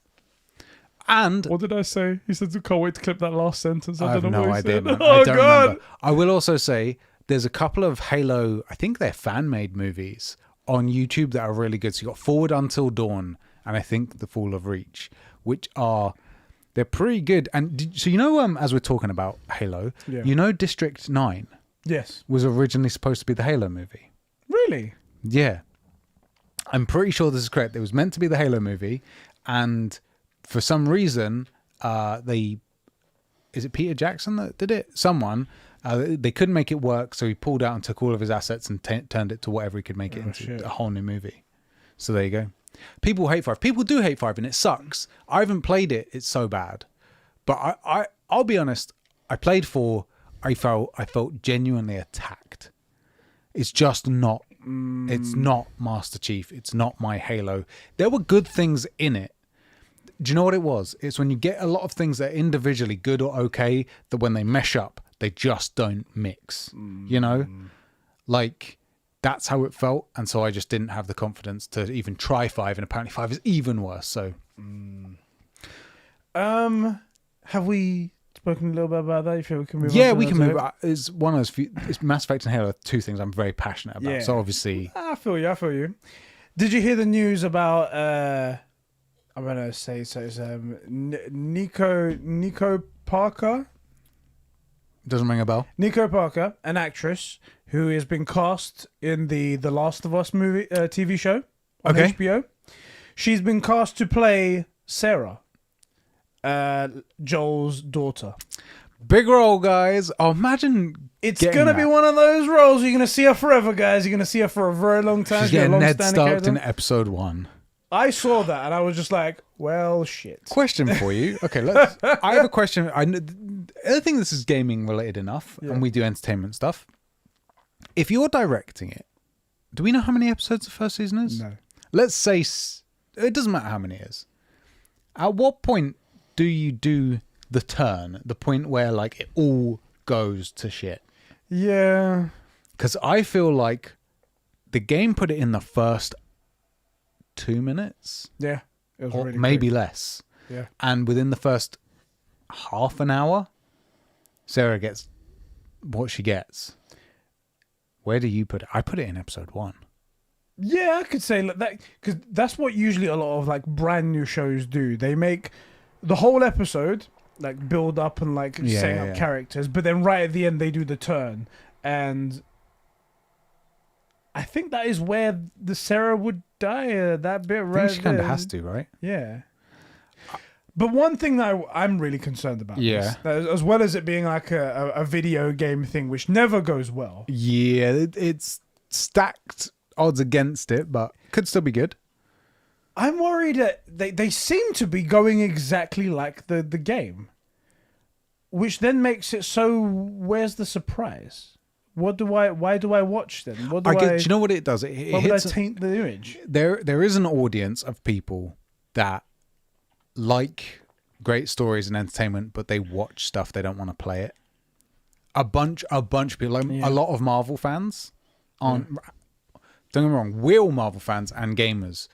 And what did I say? He said, can't wait to clip that last sentence. I have don't know no what he idea, said. man. Oh, I don't God. remember. I will also say there's a couple of Halo, I think they're fan-made movies on YouTube that are really good. So you got Forward Until Dawn and I think The Fall of Reach, which they're pretty good. And so, you know, as we're talking about Halo, you know District 9 Yes. was originally supposed to be the Halo movie. Really? Yeah. I'm pretty sure this is correct. It was meant to be the Halo movie, and for some reason, is it Peter Jackson that did it? Someone, they couldn't make it work, so he pulled out and took all of his assets and turned it to whatever he could make it into, a whole new movie. So there you go. People hate 5. People do hate 5, and it sucks. I haven't played it. It's so bad. But I'll be honest. I played 4. I felt genuinely attacked. It's just not. It's not Master Chief. It's not my Halo. There were good things in it. Do you know what it was? It's when you get a lot of things that are individually good or okay, that when they mesh up, they just don't mix. You know? Like, that's how it felt. And so I just didn't have the confidence to even try 5. And apparently 5 is even worse. So, have we spoken a little bit about that? You feel we can move on? Yeah, we can move. It's one of those few. It's Mass Effect and Halo are 2 things I'm very passionate about. Yeah. So obviously, I feel you. Did you hear the news about? I'm gonna say so. It's Nico Parker. doesn't ring a bell. Nico Parker, an actress who has been cast in the Last of Us movie TV show on HBO. She's been cast to play Sarah, Joel's daughter. Big role, guys. Oh, imagine it's gonna be one of those roles. You're gonna see her forever, guys. You're gonna see her for a very long time. She's getting Ned Starked in episode 1. I saw that and I was just like, well, shit. Question for you. Okay, I have a question. I think this is gaming related enough, and we do entertainment stuff. If you're directing it, do we know how many episodes the first season is? No. Let's say it doesn't matter how many it is. At what point do you do the turn? The point where like it all goes to shit? Yeah. Because I feel like the game put it in the first 2 minutes. Yeah. It was or really maybe quick. less. Yeah. And within the first half an hour, Sarah gets what she gets. Where do you put it? I put it in episode 1. Yeah, I could say like that because that's what usually a lot of like brand new shows do. They make the whole episode like build up and like setting up characters, but then right at the end they do the turn, and I think that is where the Sarah would die. That bit right. I think she kind of has to, right? Yeah. But one thing that I'm really concerned about, is, as well as it being like a video game thing, which never goes well. Yeah, it's stacked odds against it, but could still be good. I'm worried that they seem to be going exactly like the game, which then makes it so. Where's the surprise? Why do I watch then? Do you know what it does? It Why would I hits taint the image? there is an audience of people that like great stories and entertainment, but they watch stuff, they don't want to play it. A bunch of people, like a lot of Marvel fans aren't. Don't get me wrong, we're all Marvel fans and gamers,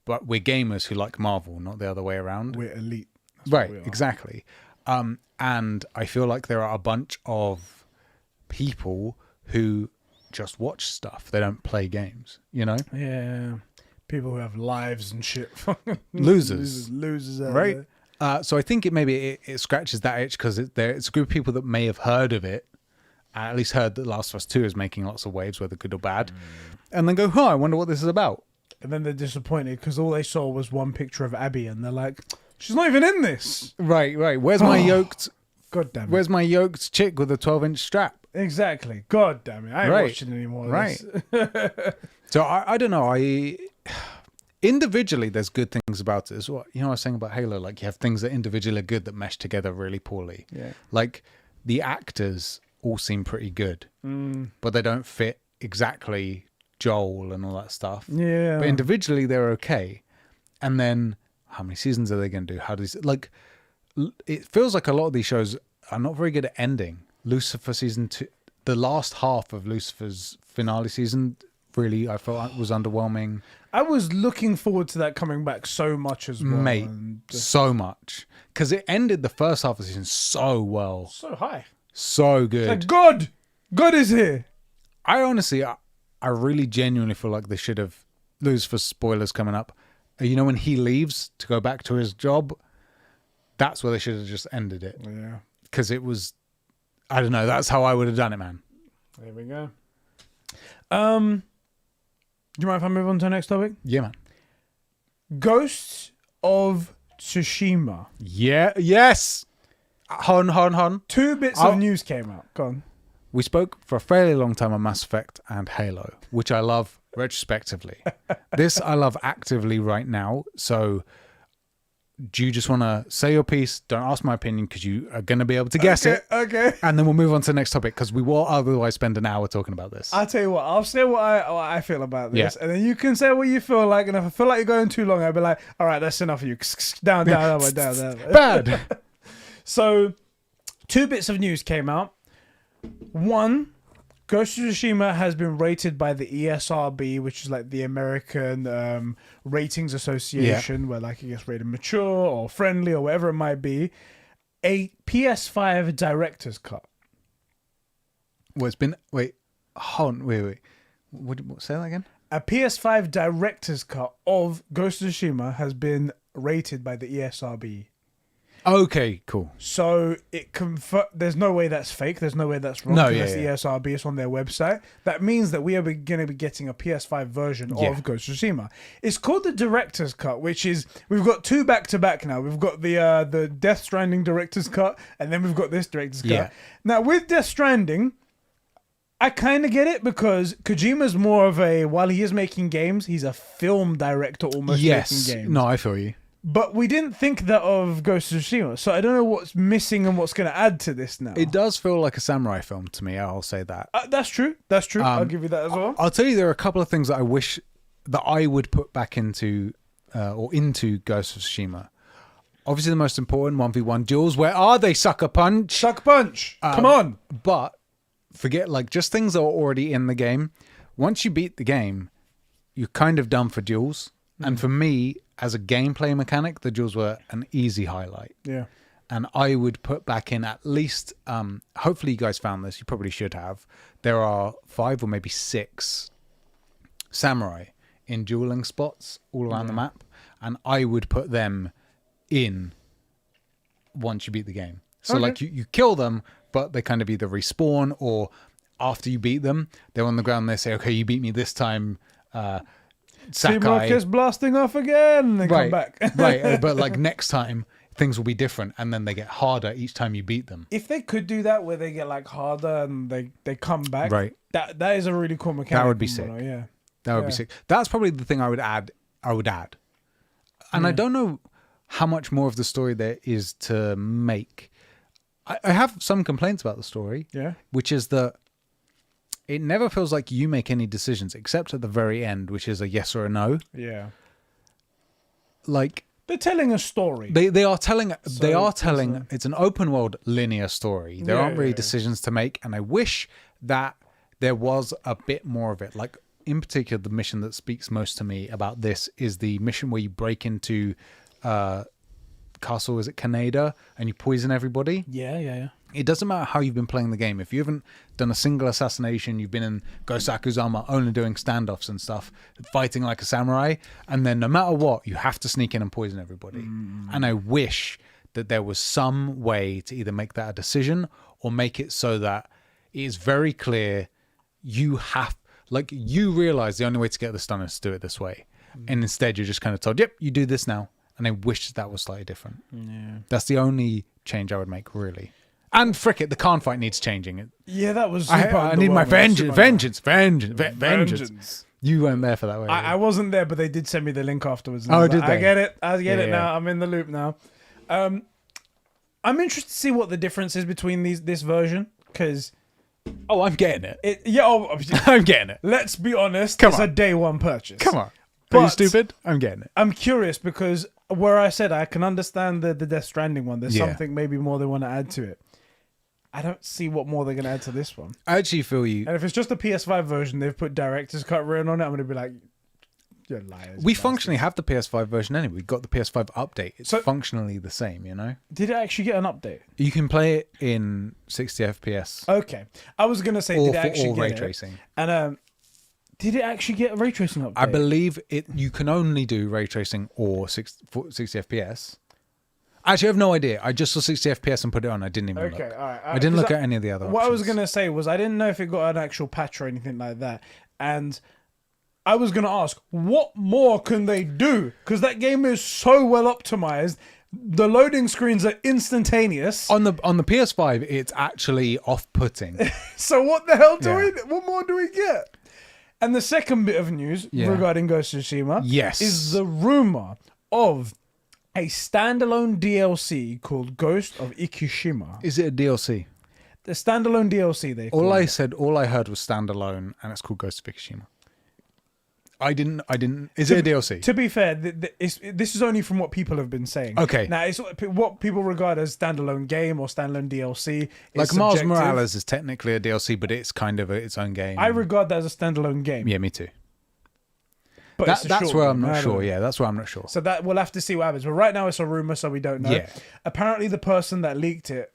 but we're gamers who like Marvel, not the other way around. We're elite. That's Right, what we are. exactly. And I feel like there are a bunch of people who just watch stuff. They don't play games, you know? Yeah. People who have lives and shit. Losers. Losers out Right? there. So I think it scratches that itch because it's a group of people that may have heard of it, at least heard that Last of Us 2 is making lots of waves, whether good or bad, and then go, I wonder what this is about. And then they're disappointed because all they saw was one picture of Abby and they're like, she's not even in this. Right. Where's my yoked... God damn it. Where's my yoked chick with a 12-inch strap? Exactly. God damn it. I ain't watching anymore. Right. So I don't know. Individually, there's good things about it. It's what I was saying about Halo. Like, you have things that individually are good that mesh together really poorly. Yeah. Like, the actors all seem pretty good, but they don't fit exactly Joel and all that stuff. Yeah. But individually, they're okay. And then, how many seasons are they going to do? How does it feels like a lot of these shows are not very good at ending. Lucifer season 2, the last half of Lucifer's finale season, really, I felt was underwhelming. I was looking forward to that coming back so much as well. Mate, so much. Because it ended the first half of the season so well. So high. So good. Like, God is here. I honestly, I really genuinely feel like they should have, Lucifer spoilers coming up, you know, when he leaves to go back to his job, that's where they should have just ended it. Yeah. Because it was, I don't know, that's how I would have done it, man. There we go. Do you mind if I move on to the next topic? Yeah, man. Ghosts of Tsushima. Yeah, yes. Hon. 2 bits of news came out. Go on. We spoke for a fairly long time on Mass Effect and Halo, which I love retrospectively. This I love actively right now. So do you just want to say your piece? Don't ask my opinion because you are going to be able to guess it. Okay. And then we'll move on to the next topic because we will otherwise spend an hour talking about this. I'll tell you what. I'll say what I feel about this. Yeah. And then you can say what you feel like. And if I feel like you're going too long, I'll be like, all right, that's enough of you. Down. Bad. So 2 bits of news came out. One, Ghost of Tsushima has been rated by the ESRB, which is like the American Ratings Association, where like it gets rated mature or friendly or whatever it might be. A PS5 director's cut. Well, it's been... Wait. Hold on. Wait. Say that again? A PS5 director's cut of Ghost of Tsushima has been rated by the ESRB. Okay, cool. So there's no way that's fake. There's no way that's wrong. No, That's the ESRB. It's on their website. That means that we are going to be getting a PS5 version of Ghost of Tsushima. It's called the Director's Cut, which is we've got 2 back-to-back now. We've got the Death Stranding Director's Cut, and then we've got this Director's Cut. Now with Death Stranding, I kind of get it because Kojima's more of while he is making games, he's a film director almost making games. No, I feel you. But we didn't think that of Ghost of Tsushima, so I don't know what's missing and what's going to add to this now. It does feel like a samurai film to me, I'll say that. That's true. I'll give you that as well. I'll tell you there are a couple of things that I wish that I would put back into Ghost of Tsushima. Obviously the most important 1v1 duels. Where are they, Sucker Punch? Sucker Punch! Come on! But forget, like, just things that are already in the game. Once you beat the game, you're kind of done for duels. And for me, as a gameplay mechanic, the duels were an easy highlight. Yeah. And I would put back in at least, hopefully you guys found this, you probably should have. There are 5 or maybe 6 samurai in dueling spots all around the map. And I would put them in once you beat the game. So like you kill them, but they kind of either respawn or after you beat them, they're on the ground, they say, okay, you beat me this time, Sakai. Teamwork is blasting off again. They come back. Right, but like next time, things will be different, and then they get harder each time you beat them. If they could do that, where they get like harder and they come back, right? That is a really cool mechanic. That would be sick. That would be sick. That's probably the thing I would add. And I don't know how much more of the story there is to make. I have some complaints about the story. Yeah. Which is that it never feels like you make any decisions except at the very end, which is a yes or a no. Yeah. Like, they're telling a story. They are telling it's an open world linear story. There aren't really decisions to make, and I wish that there was a bit more of it. Like, in particular, the mission that speaks most to me about this is the mission where you break into Castle, is it Canada, and you poison everybody. Yeah. It doesn't matter how you've been playing the game. If you haven't done a single assassination, you've been in Gosaku's armor only doing standoffs and stuff, fighting like a samurai, and then no matter what, you have to sneak in and poison everybody. And I wish that there was some way to either make that a decision or make it so that it is very clear you realize the only way to get this done is to do it this way. And instead you're just kind of told, yep, you do this now. And I wish that was slightly different. Yeah. That's the only change I would make, really. And frick it, the Khan fight needs changing. Yeah, that was. I need my vengeance. You weren't there for that way. I wasn't there, but they did send me the link afterwards. Oh, did they? I get it. I get it now. I'm in the loop now. I'm interested to see what the difference is between this version, because. Oh, I'm getting it. I'm getting it. Let's be honest. It's a day one purchase. Come on. Are you stupid? I'm getting it. I'm curious because where I said I can understand the Death Stranding one. There's something maybe more they want to add to it. I don't see what more they're going to add to this one. I actually feel you. And if it's just a PS5 version, they've put director's cut written on it, I'm going to be like, you're liars. We functionally have the PS5 version anyway. We got the PS5 update. It's functionally the same, you know? Did it actually get an update? You can play it in 60 FPS. Okay. I was going to say, did it actually get ray tracing. And did it actually get a ray tracing update? I believe you can only do ray tracing or 60 FPS. Actually, I have no idea. I just saw 60 FPS and put it on. I didn't even look. All right. I didn't look at any of the other options. What I was going to say was I didn't know if it got an actual patch or anything like that. And I was going to ask, what more can they do? Because that game is so well optimized. The loading screens are instantaneous. On the PS5, it's actually off-putting. So what the hell what more do we get? And the second bit of news regarding Ghost of Tsushima is the rumor of a standalone DLC called Ghost of Ikushima. Is it a DLC? The standalone DLC. All I heard was standalone, and it's called Ghost of Ikushima. I didn't. Is it a DLC? To be fair, this is only from what people have been saying. Okay. Now, it's what people regard as standalone game or standalone DLC. Like Miles Morales is technically a DLC, but it's kind of its own game. I regard that as a standalone game. Yeah, me too. But that's where I'm not sure. Yeah, that's where I'm not sure. So that we'll have to see what happens. But right now it's a rumor, so we don't know. Yeah. Apparently, the person that leaked it,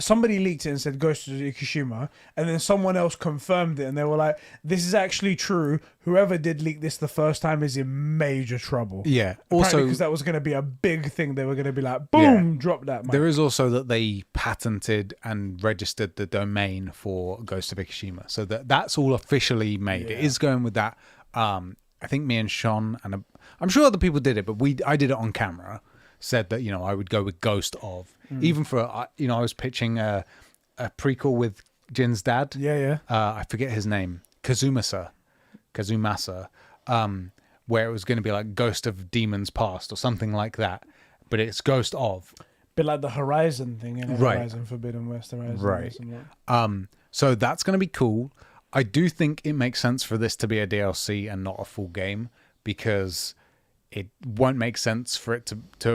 somebody leaked it and said Ghost of Tsushima, and then someone else confirmed it, and they were like, "This is actually true. Whoever did leak this the first time is in major trouble." Yeah. Apparently, also, because that was going to be a big thing. They were going to be like, "Boom, drop that." Mic. There is also that they patented and registered the domain for Ghost of Ikushima, so that's all officially made. It is going with that. I think me and Sean and I'm sure other people did it, but I did it on camera. Said that I would go with Ghost of even for I was pitching a prequel with Jin's dad. I forget his name, Kazumasa, where it was going to be like Ghost of Demons Past or something like that, but it's Ghost of. Bit like the Horizon thing, Horizon Forbidden West, Horizon. Right. So that's going to be cool. I do think it makes sense for this to be a DLC and not a full game, because it won't make sense for it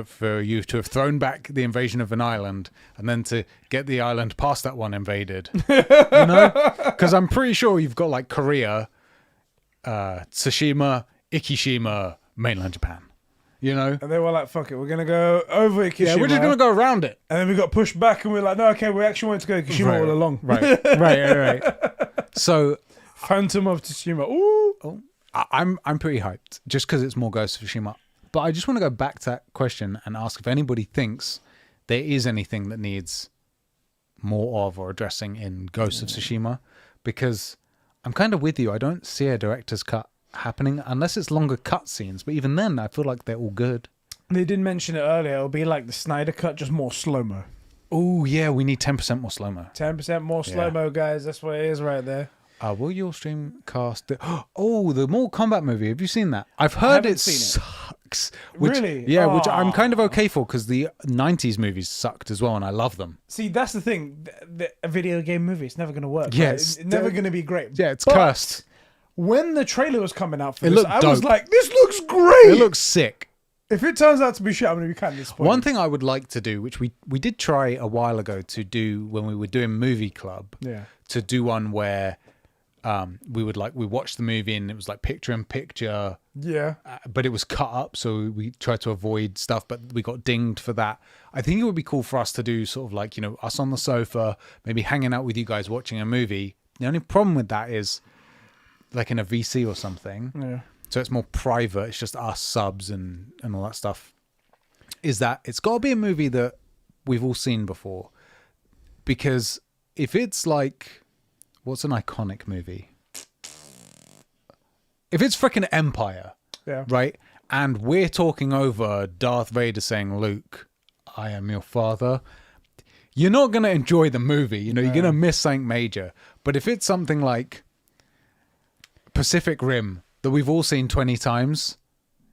for you to have thrown back the invasion of an island and then to get the island past that one invaded. Because I'm pretty sure you've got like Korea, Tsushima, Ikishima, mainland Japan. And they were like, "Fuck it, we're gonna go over Ikishima." Yeah, we're just gonna go around it. And then we got pushed back, and we're like, "No, okay, we actually wanted to go Ikishima all along." Right. So, Phantom of Tsushima. Ooh. I'm pretty hyped just because it's more Ghost of Tsushima. But I just want to go back to that question and ask if anybody thinks there is anything that needs more of or addressing in Ghost of Tsushima, because I'm kind of with you. I don't see a director's cut happening unless it's longer cutscenes. But even then, I feel like they're all good. They did mention it earlier. It'll be like the Snyder cut, just more slow-mo. Oh, yeah, we need 10% more slow-mo. 10% more slow-mo, guys. That's what it is right there. Will your stream cast... Oh, the Mortal Kombat movie. Have you seen that? I've heard it's remakes. Which, Really? Yeah, which I'm kind of okay for because the 90s movies sucked as well and I love them. See, that's the thing. A video game movie, it's never going to work. Yeah, right? It's never going to be great. Yeah, it's But cursed. when the trailer was coming out for It this, looked I was dope. like, this looks great. It looks sick. If it turns out to be shit, I'm going to be kind of disappointed. One thing I would like to do, which we did try a while ago to do when we were doing Movie Club, to do one where we watched the movie and it was like picture in picture, but it was cut up, so we tried to avoid stuff, but we got dinged for that. I think it would be cool for us to do sort of like, us on the sofa, maybe hanging out with you guys watching a movie. The only problem with that is like in a VC or something, so it's more private, it's just us subs and all that stuff, is that it's got to be a movie that we've all seen before. Because if it's like, what's an iconic movie? If it's freaking Empire, right? And we're talking over Darth Vader saying, Luke, I am your father. You're not going to enjoy the movie. You're going to miss something major. But if it's something like Pacific Rim that we've all seen 20 times...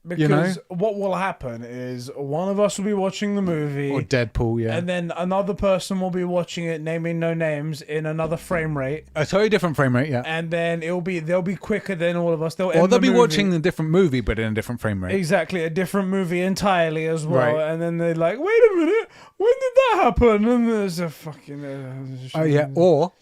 Because what will happen is one of us will be watching the movie, or Deadpool, and then another person will be watching it, naming no names, in another frame rate, a totally different frame rate, and then they'll be quicker than all of us. They'll be watching a different movie, but in a differerent frame rate. Exactly, a different movie entirely as well, right. And then they're like, "Wait a minute, when did that happen?" And there's a fucking or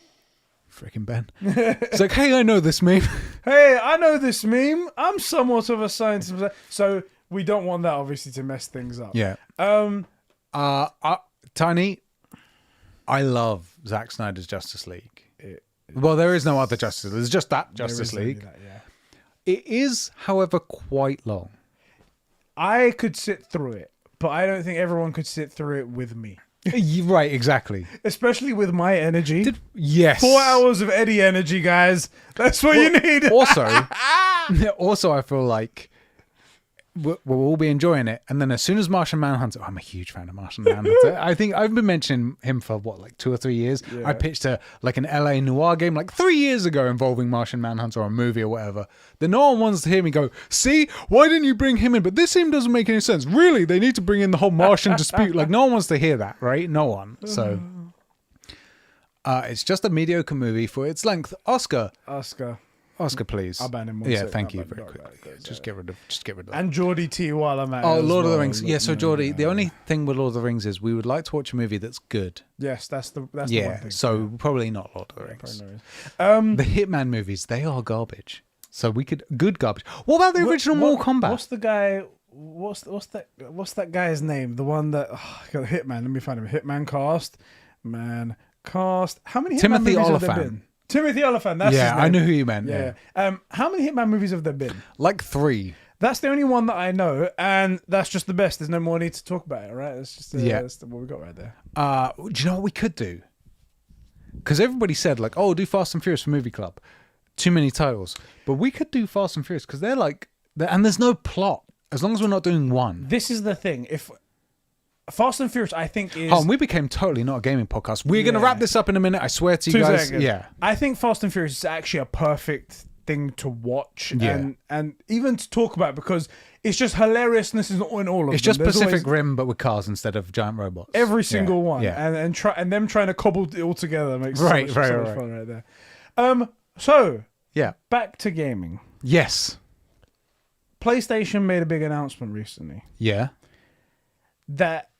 freaking Ben. It's like, hey, I know this meme. Hey, I know this meme. I'm somewhat of a scientist. So we don't want that, obviously, to mess things up. Yeah. Tiny, I love Zack Snyder's Justice League. Well, there is no other Justice League. There's just that Justice League. It is, however, quite long. I could sit through it, but I don't think everyone could sit through it with me. Right, exactly. Especially with my energy. Yes. 4 hours of Eddie energy, guys. That's what you need. Also, I feel like we'll all be enjoying it. And then as soon as Martian Manhunter... I'm a huge fan of Martian Manhunter. I think I've been mentioning him for, 2 or 3 years? Yeah. I pitched an LA Noire game 3 years ago involving Martian Manhunter or a movie or whatever. Then no one wants to hear me go, see, why didn't you bring him in? But this scene doesn't make any sense. Really, they need to bring in the whole Martian dispute. No one wants to hear that, right? No one. So it's just a mediocre movie for its length. Oscar, please. I'll ban him. Yeah, thank you very quickly. Just get rid of that. And Geordie T while I'm at it. Oh, Lord of the Rings. Yeah, so Geordie, the only thing with Lord of the Rings is we would like to watch a movie that's good. Yes, that's the one thing. So probably not Lord of the Rings. The Hitman movies, they are garbage. So we could good garbage. What about the original Mortal Kombat? What's the guy? What's that guy's name? The one that got Hitman. Let me find him. Hitman cast. How many Hitman Timothy movies Oliphant. have there been? Timothy Oliphant. That's his name. I knew who you meant. Yeah. How many Hitman movies have there been? 3. That's the only one that I know, and that's just the best. There's no more need to talk about it, right? That's just that's what we got right there. Do you know what we could do? Because everybody said do Fast and Furious for Movie Club. Too many titles, but we could do Fast and Furious because and there's no plot as long as we're not doing one. This is the thing. If Fast and Furious, I think is. Oh, and we became totally not a gaming podcast. We're going to wrap this up in a minute. I swear to you guys. Seconds. Yeah. I think Fast and Furious is actually a perfect thing to watch and even to talk about because it's just hilariousness in all of them. It's just Pacific Rim, but with cars instead of giant robots. Every single one. Yeah. And them trying to cobble it all together makes so much fun right there. So, back to gaming. Yes. PlayStation made a big announcement recently. Yeah.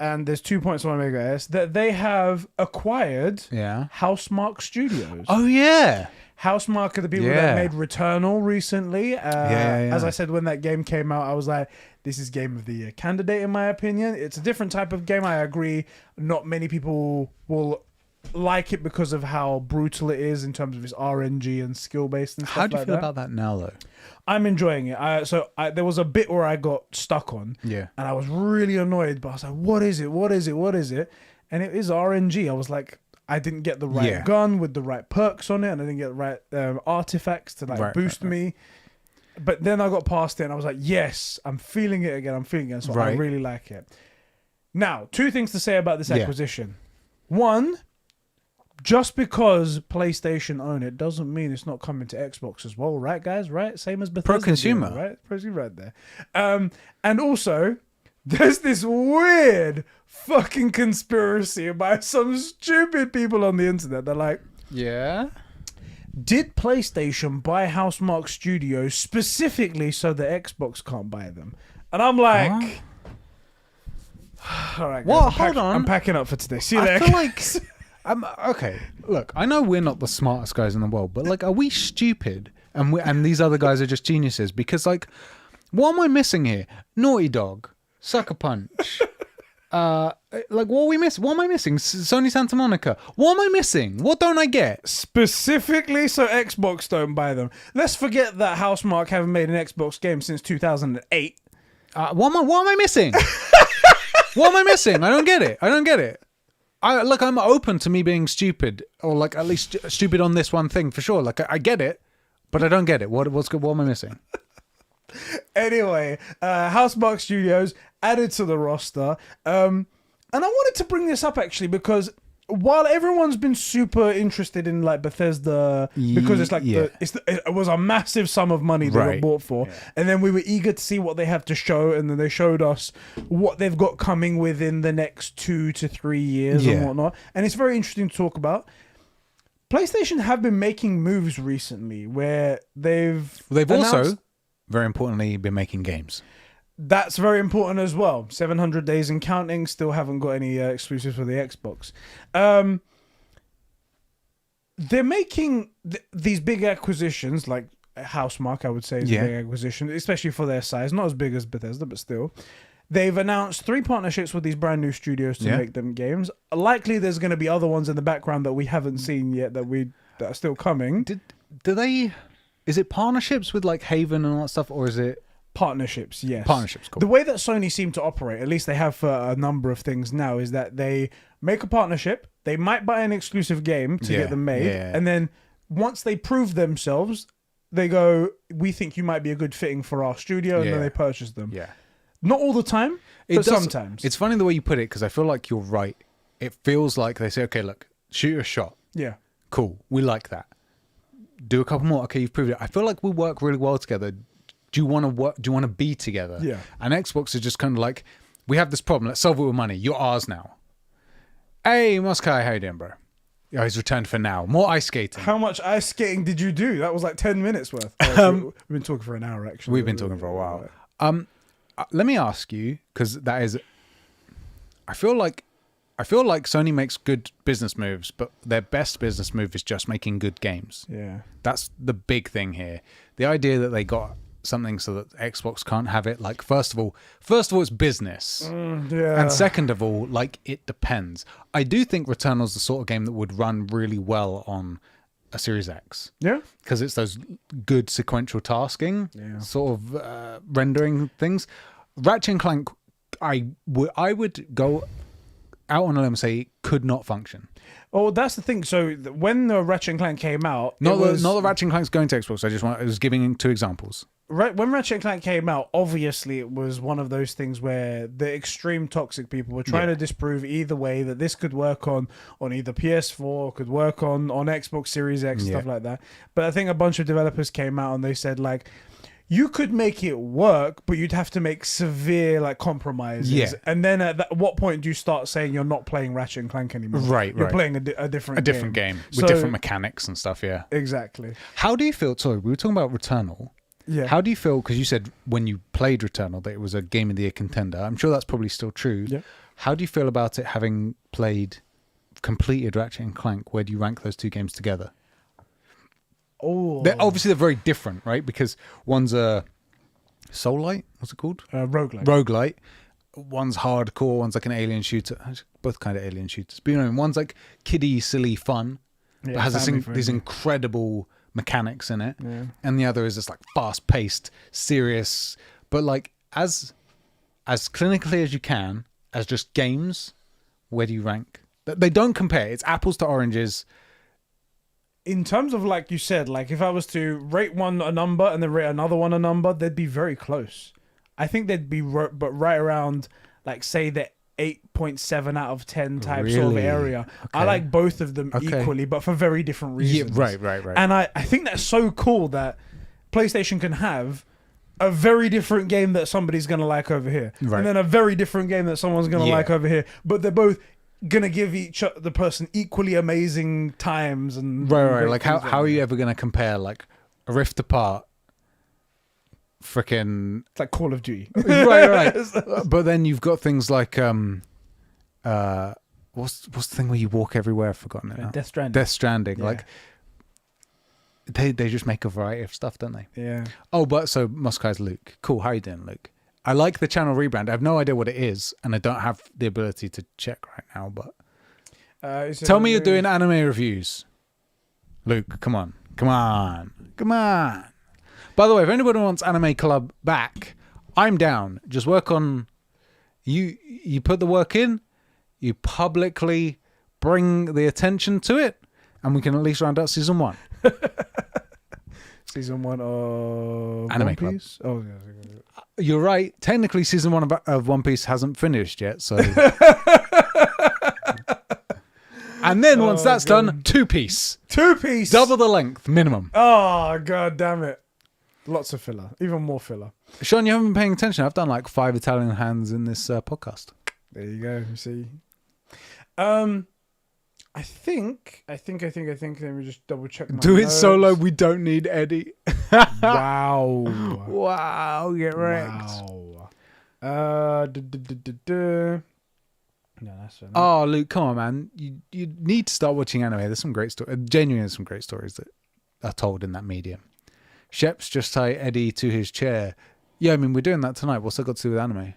And there's 2 points I want to make on this, that they have acquired Housemarque Studios. Oh, yeah. Housemarque are the people that made Returnal recently. As I said, when that game came out, I was like, this is Game of the Year candidate, in my opinion. It's a different type of game. I agree. Not many people will like it because of how brutal it is in terms of its RNG and skill-based and stuff like that. How do you feel about that now, though? I'm enjoying it. There was a bit where I got stuck on, and I was really annoyed. But I was like, "What is it? What is it? What is it?" And it is RNG. I was like, I didn't get the right gun with the right perks on it, and I didn't get the right artifacts to boost me. But then I got past it, and I was like, "Yes, I'm feeling it again. So I really like it." Now, 2 things to say about this acquisition. One, just because PlayStation own it doesn't mean it's not coming to Xbox as well, right, guys? Right? Same as Bethesda. Pro-consumer. Right? Pro-consumer right there. And also, there's this weird fucking conspiracy by some stupid people on the internet. They're like, yeah. did PlayStation buy Housemarque Studios specifically so the Xbox can't buy them? And I'm like, all right, guys, Well, hold on. I'm packing up for today. See you I later. feel like okay. Look, I know we're not the smartest guys in the world, but like, are we stupid? And these other guys are just geniuses? Because like, what am I missing here? Naughty Dog, Sucker Punch. Like, what are we missing? What am I missing? Sony Santa Monica. What am I missing? What don't I get? Specifically so Xbox don't buy them. Let's forget that Housemarque haven't made an Xbox game since 2008. What am I missing? What am I missing? I don't get it. I'm open to me being stupid, or like at least stupid on this one thing for sure. Like I get it, but I don't get it. What am I missing? Anyway, Housemarque Studios added to the roster. And I wanted to bring this up actually because while everyone's been super interested in like Bethesda because it's like it was a massive sum of money they got bought for, and then we were eager to see what they have to show, and then they showed us what they've got coming within the next 2 to 3 years and whatnot, and it's very interesting to talk about. PlayStation have been making moves recently where they've also, very importantly, been making games. That's very important as well. 700 days and counting. Still haven't got any exclusives for the Xbox. They're making these big acquisitions, like Housemarque, I would say, is a big acquisition, especially for their size. Not as big as Bethesda, but still. They've announced 3 partnerships with these brand new studios to make them games. Likely, there's going to be other ones in the background that we haven't seen yet that are still coming. Do they? Is it partnerships with like Haven and all that stuff, or is it? Partnerships, yes. Partnerships, cool. The way that Sony seem to operate, at least they have for a number of things now, is that they make a partnership, they might buy an exclusive game to get them made, and then once they prove themselves, they go, we think you might be a good fitting for our studio, and then they purchase them. Yeah. Not all the time, but sometimes. It's funny the way you put it, because I feel like you're right. It feels like they say, okay, look, shoot a shot. Yeah. Cool, we like that. Do a couple more. Okay, you've proved it. I feel like we work really well together. Do you want to work? Do you want to be together? Yeah. And Xbox is just kind of like, we have this problem. Let's solve it with money. You're ours now. Hey, Moskai, how you doing, bro? Oh, he's returned for now. More ice skating. How much ice skating did you do? That was like 10 minutes worth. We've been talking for an hour, actually. We've been talking for a while. Let me ask you, because that is, I feel like Sony makes good business moves, but their best business move is just making good games. Yeah. That's the big thing here. The idea that they got something so that Xbox can't have it, like, first of all it's business, and second of all, like, it depends. I do think Returnal's the sort of game that would run really well on a Series X, because it's those good sequential tasking sort of rendering things. Ratchet and Clank, I would go out on a limb and say could not function. Oh, that's the thing. So when the Ratchet and Clank came out, not the Ratchet and Clank's going to Xbox. I was giving 2 examples. Right, when Ratchet and Clank came out, obviously it was one of those things where the extreme toxic people were trying to disprove either way that this could work on either PS4, could work on Xbox Series X, stuff like that. But I think a bunch of developers came out and they said, like, you could make it work, but you'd have to make severe like compromises. Yeah. And then at what point do you start saying you're not playing Ratchet and Clank anymore? Right. You're playing a different game with different mechanics and stuff. Yeah. Exactly. How do you feel? Sorry, we were talking about Returnal. Yeah. How do you feel? Because you said when you played Returnal that it was a Game of the Year contender. I'm sure that's probably still true. Yeah. How do you feel about it having completed Ratchet and Clank? Where do you rank those 2 games together? Oh, they're very different, right? Because one's a Soul-like, what's it called? Roguelite. One's hardcore, one's like an alien shooter. Both kind of alien shooters. But one's like kiddie, silly fun, but has these incredible mechanics in it. Yeah. And the other is just like fast-paced, serious, but like as clinically as you can, as just games, where do you rank? They don't compare. It's apples to oranges. In terms of, like you said, like if I was to rate one a number and then rate another one a number, they'd be very close. I think they'd be right around, like, say that 8.7 out of 10 type sort of Really? area. Okay. I like both of them equally, but for very different reasons. Yeah, right. And I think that's so cool that PlayStation can have a very different game that somebody's going to like over here. Right. And then a very different game that someone's going to Yeah. like over here. But they're both going to give the person equally amazing times. And Right. great Like, things how are you ever going to compare, like, a Rift Apart, freaking... It's like Call of Duty. right. But then you've got things like, what's the thing where you walk everywhere? I've forgotten it now. Death Stranding. Death Stranding. Yeah. Like, they just make a variety of stuff, don't they? Yeah. Oh, but so Muskai's Luke. Cool. How you doing, Luke? I like the channel rebrand. I have no idea what it is, and I don't have the ability to check right now. But tell me you're doing anime reviews, Luke. Come on. By the way, if anybody wants Anime Club back, I'm down. Just work on you put the work in, you publicly bring the attention to it, and we can at least round out season 1. Season 1 of Anime One Club. Piece? Oh, yeah. You're right. Technically, season 1 of One Piece hasn't finished yet, so. And then once that's done, 2-piece. 2-piece. Double the length, minimum. Oh, god damn it. Lots of filler. Even more filler. Sean, you haven't been paying attention. I've done like 5 Italian hands in this podcast. There you go. You see. I think. Let me just double check. My Do it notes. solo. We don't need Eddie. Wow. Wow, get wrecked. Wow. No, that's enough. Oh, Luke, come on, man. You need to start watching anime. There's some great stories. Genuinely some great stories that are told in that medium. Shep's just tie Eddie to his chair. Yeah, I mean, we're doing that tonight. What's that got to do with anime?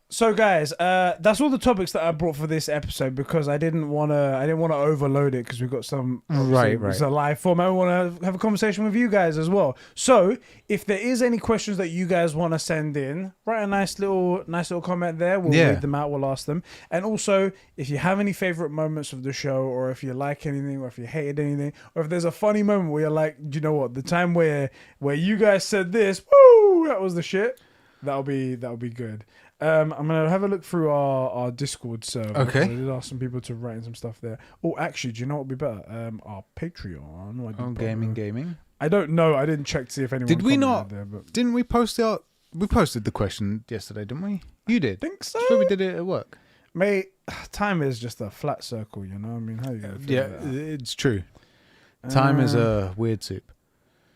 So guys, that's all the topics that I brought for this episode because I didn't want to overload it because we've got some Right. It's a live format. I want to have a conversation with you guys as well. So if there is any questions that you guys want to send in, write a nice little comment there. We'll read them out. We'll ask them. And also, if you have any favorite moments of the show, or if you like anything, or if you hated anything, or if there's a funny moment where you're like, do you know what, the time where you guys said this, woo, that was the shit. That'll be good. I'm gonna have a look through our Discord server. Okay. I did ask some people to write in some stuff there. Oh, actually, do you know what would be better? Our Patreon. Gaming. I don't know. I didn't check to see if anyone. Did we not? There, but Didn't we post out? We posted the question yesterday, didn't we? You did. I think so. Sure, we did it at work. Mate, time is just a flat circle. You know. I mean, how you gonna figure that out? It's true. Time is a weird soup.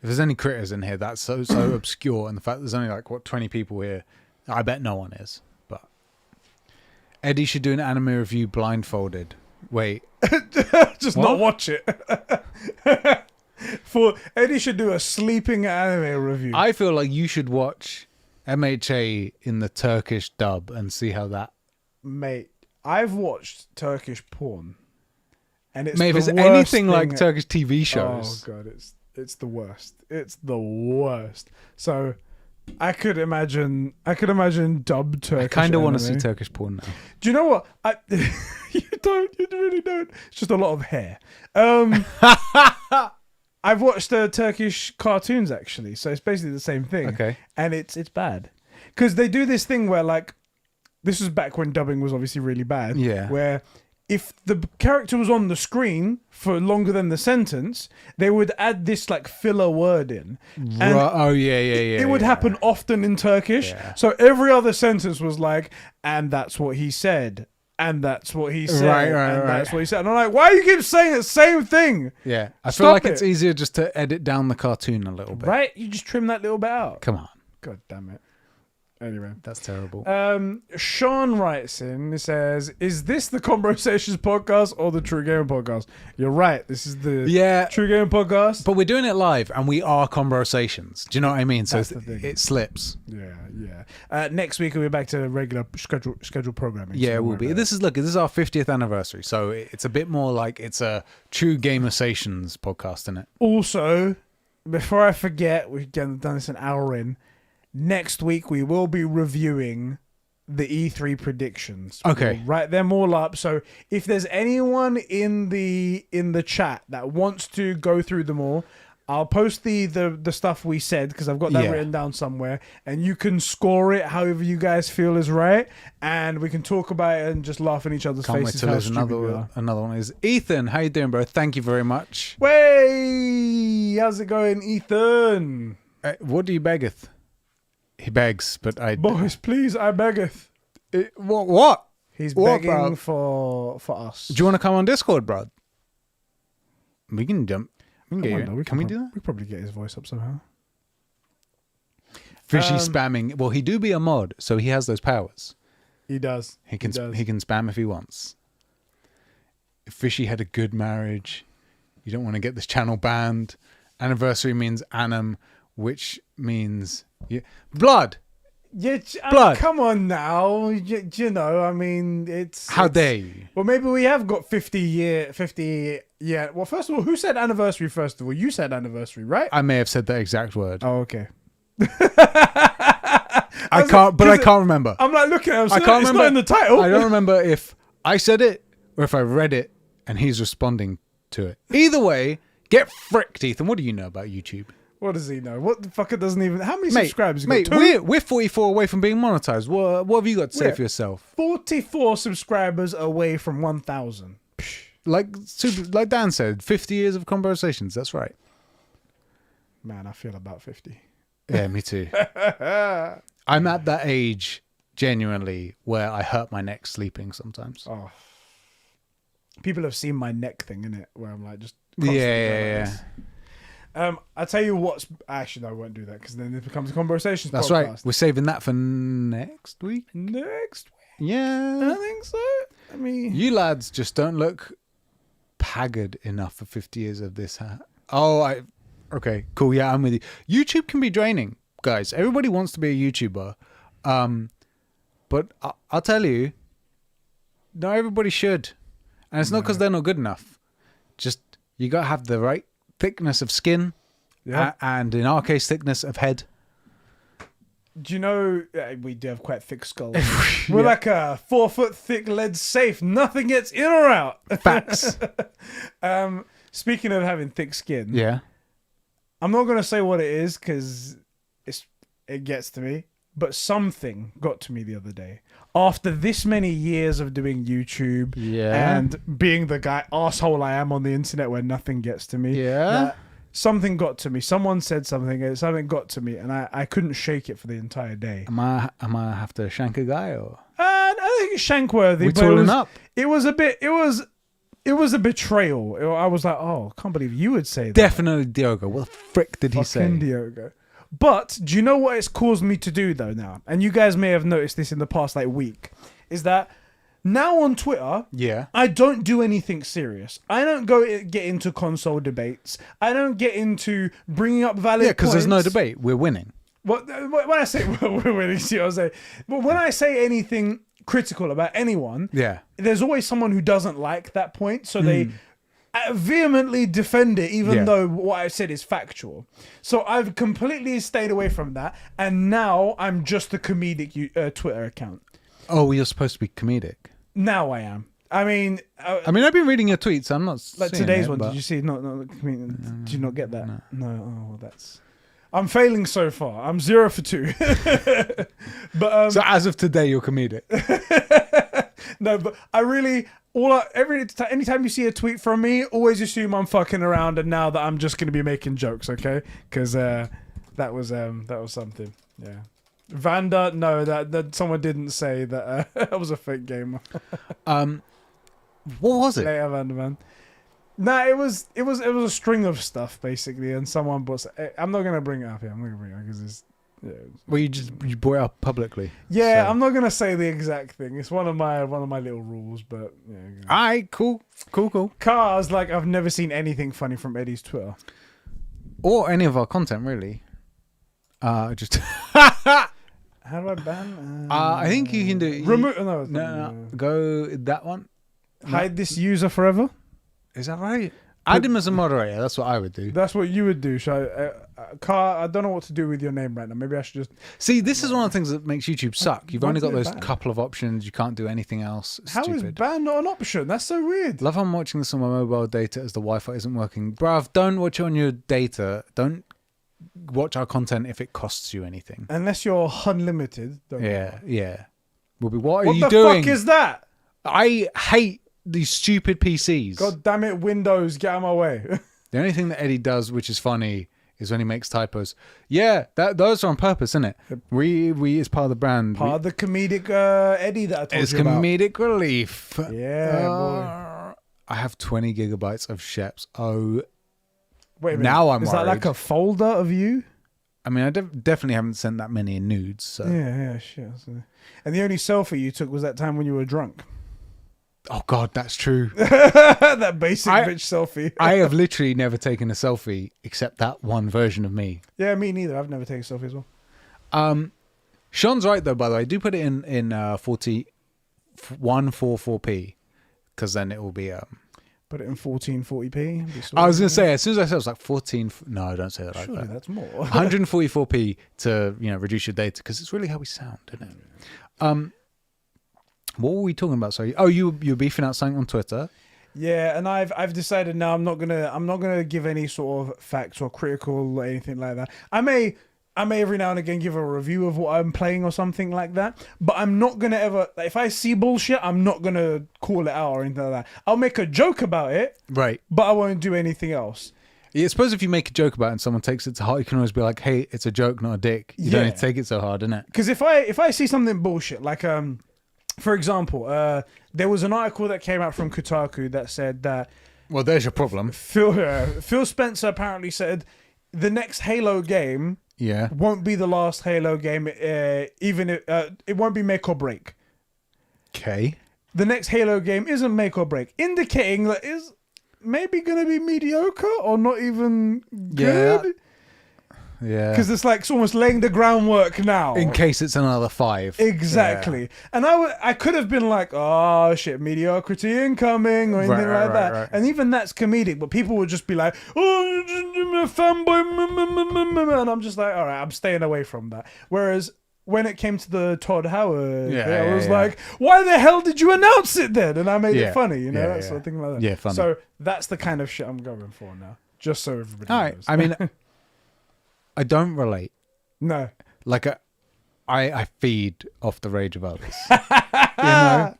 If there's any critters in here, that's so obscure, and the fact there's only 20 people here, I bet no one is. But Eddie should do an anime review blindfolded. Wait, just not watch it. For Eddie should do a sleeping anime review. I feel like you should watch MHA in the Turkish dub and see how that. Mate, I've watched Turkish porn, and it's Mate, if the it's worst anything like thing- Turkish TV shows. Oh god, it's the worst. It's the worst. So I could imagine dubbed Turkish. I kind of want to see anime. Turkish porn now. Do you know what? You really don't. It's just a lot of hair. I've watched Turkish cartoons actually, so it's basically the same thing. Okay. And it's bad because they do this thing where this was back when dubbing was obviously really bad. Yeah. Where if the character was on the screen for longer than the sentence, they would add this filler word in. And Oh yeah. it would happen often in Turkish. Yeah. So every other sentence was and that's what he said. And that's what he said. Right. That's what he said. And I'm like, why do you keep saying the same thing? Yeah. I feel Stop like it's it. easier just to edit down the cartoon a little bit. Right? You just trim that little bit out. Come on. God damn it. Anyway. That's terrible. Sean writes in, he says, is this the Conbrosations podcast or the True Gamer podcast? You're right. This is the True Gamer podcast. But we're doing it live and we are Conbrosations. Do you know what I mean? So That's the thing. it slips. Yeah. Next week we'll be back to regular schedule programming. Yeah, so it will be. This is our 50th anniversary. So it's a bit more like it's a True Gamersations podcast, isn't it? Also, before I forget, we've done this an hour in. Next week we will be reviewing the E3 predictions. Okay. We'll write them all up. So if there's anyone in the chat that wants to go through them all, I'll post the stuff we said because I've got that written down somewhere, and you can score it however you guys feel is right, and we can talk about it and just laugh in each other's Can't faces. wait till there's another one. Is Ethan? How you doing, bro? Thank you very much. Way, how's it going, Ethan? What do you beggeth? He begs, but I. Boys, please, I beggeth. What? He's begging for us. Do you want to come on Discord, bro? We can jump. We can get you. Can we do that? We probably get his voice up somehow. Fishy spamming. Well, he do be a mod, so he has those powers. He does. He can spam if he wants. If Fishy had a good marriage, you don't want to get this channel banned. Anniversary means annum, which means blood. Yeah, blood. Come on now. You know, I mean, it's... How dare you? Well, maybe we have got 50 year... Yeah. Well, first of all, who said anniversary first of all? You said anniversary, right? I may have said that exact word. Oh, okay. I can't remember. I'm like looking at him. I can't remember. It's not in the title. I don't remember if I said it or if I read it and he's responding to it. Either way, get fricked, Ethan. What do you know about YouTube? What does he know? What the fucker doesn't even... How many subscribers? Mate, we're 44 away from being monetized. What have you got to say for yourself? 44 subscribers away from 1,000. Like Dan said, 50 years of Conbrosations. That's right. Man, I feel about 50. Yeah, me too. I'm at that age, genuinely, where I hurt my neck sleeping sometimes. Oh. People have seen my neck thing, innit? Where I'm like just... Yeah. I tell you what's... Actually, no, I won't do that because then it becomes a Conbrosations That's podcast. right. We're saving that for next week. Next week? Yeah. I think so. I mean... You lads just don't look haggard enough for 50 years of this. Oh, okay, cool. Yeah, I'm with you. YouTube can be draining, guys. Everybody wants to be a YouTuber. But I'll tell you, not everybody should. And it's not because they're not good enough. Just, you got to have the right thickness of skin. Yeah. And in our case, thickness of head. Do you know, we do have quite thick skulls. We're like a 4 foot thick lead safe. Nothing gets in or out. Facts. Speaking of having thick skin. Yeah. I'm not going to say what it is because it gets to me. But something got to me the other day. After this many years of doing YouTube and being the asshole I am on the internet where nothing gets to me. Yeah. Something got to me. Someone said something and something got to me and I couldn't shake it for the entire day. Am I have to shank a guy or? I don't think it's shankworthy. We but tooling up. It was a betrayal. I was like, oh, I can't believe you would say that. Definitely Diogo. What the frick did he say? Fucking Diogo. But do you know what it's caused me to do though now? And you guys may have noticed this in the past week. Is that now on Twitter, I don't do anything serious. I don't get into console debates. I don't get into bringing up valid points. Because there's no debate. We're winning. When I say we're winning, see what I'm saying? But when I say anything critical about anyone, there's always someone who doesn't like that point. So they vehemently defend it, even though what I said is factual. So I've completely stayed away from that. And now I'm just a comedic Twitter account. Oh, you're supposed to be comedic. Now I am. I mean, I've been reading your tweets. I'm not like today's one. Did you see? Not comedian. Did you not get that? No. Oh, that's. I'm failing so far. I'm 0 for 2. But so as of today, you're comedic. No, but I really anytime you see a tweet from me, always assume I'm fucking around, and now that I'm just going to be making jokes, okay? Because that was something. Yeah. Vanda, no, that someone didn't say that that was a fake gamer. What was it? Later, Vanda, man. Nah, it was a string of stuff basically, and someone bought. I'm not gonna bring it up here. I'm not gonna bring it up because it's. Yeah. Well, you brought it up publicly. Yeah, so. I'm not gonna say the exact thing. It's one of my little rules, but yeah. Alright, cool. Cars, like I've never seen anything funny from Eddie's Twitter, or any of our content really. Just. How do I ban? I think you can do. Remove. No. Go that one. Hide this user forever. Is that right? Add him as a moderator. That's what I would do. That's what you would do. Car, I don't know what to do with your name right now. Maybe I should just... See, this is one of the things that makes YouTube suck. You've only got those banned? couple of options. You can't do anything else. It's How is stupid. ban not an option? That's so weird. Love I'm watching this on my mobile data as the Wi-Fi isn't working. Bruv, don't watch it on your data. Don't watch our content if it costs you anything. Unless you're unlimited. Yeah. Will be, what are What you the doing? fuck is that? I hate these stupid PCs. God damn it, Windows, get out of my way. The only thing that Eddie does, which is funny, is when he makes typos. Yeah, those are on purpose, isn't it? We is part of the brand. Part of the comedic Eddie that I told It's you about. comedic relief. Yeah, boy. I have 20 gigabytes of Sheps. Oh, Wait a minute. now I'm Is worried. that like a folder of you? I mean, I definitely haven't sent that many in nudes. So. Yeah, shit. And the only selfie you took was that time when you were drunk. Oh, God, that's true. That basic bitch selfie. I have literally never taken a selfie except that one version of me. Yeah, me neither. I've never taken a selfie as well. Sean's right, though, by the way. I do put it in 144p because then it will be... Put it in 1440p. I was going to say, as soon as I said it was like 14... No, don't say that like Surely that. that's more. 144p to reduce your data because it's really how we sound, isn't it? What were we talking about? Sorry. Oh, you're beefing out something on Twitter. Yeah, and I've decided now I'm not gonna give any sort of facts or critical or anything like that. I may every now and again give a review of what I'm playing or something like that, but I'm not gonna ever, if I see bullshit, I'm not gonna call it out or anything like that. I'll make a joke about it, Right. but I won't do anything else. Yeah, I suppose if you make a joke about it and someone takes it to heart, you can always be like, hey, it's a joke, not a dick. You don't need to take it so hard, innit? Because if I see something bullshit, like for example, there was an article that came out from Kotaku that said that Well, there's your problem. Phil Spencer apparently said the next Halo game Yeah. won't be the last Halo game, even if it won't be make or break. Okay. The next Halo game isn't make or break, indicating that is maybe going to be mediocre or not even good. Yeah. Because it's like it's almost laying the groundwork now. In case it's another 5. Exactly. Yeah. And I could have been like, oh shit, mediocrity incoming or anything like that. Right. And even that's comedic, but people would just be like, oh, you're a fanboy. And I'm just like, all right, I'm staying away from that. Whereas when it came to the Todd Howard, I was like, why the hell did you announce it then? And I made it funny, that sort of thing like that. Yeah, funny. So that's the kind of shit I'm going for now. Just so everybody All right. knows. I mean, I don't relate. No. Like, I feed off the rage of others. You know?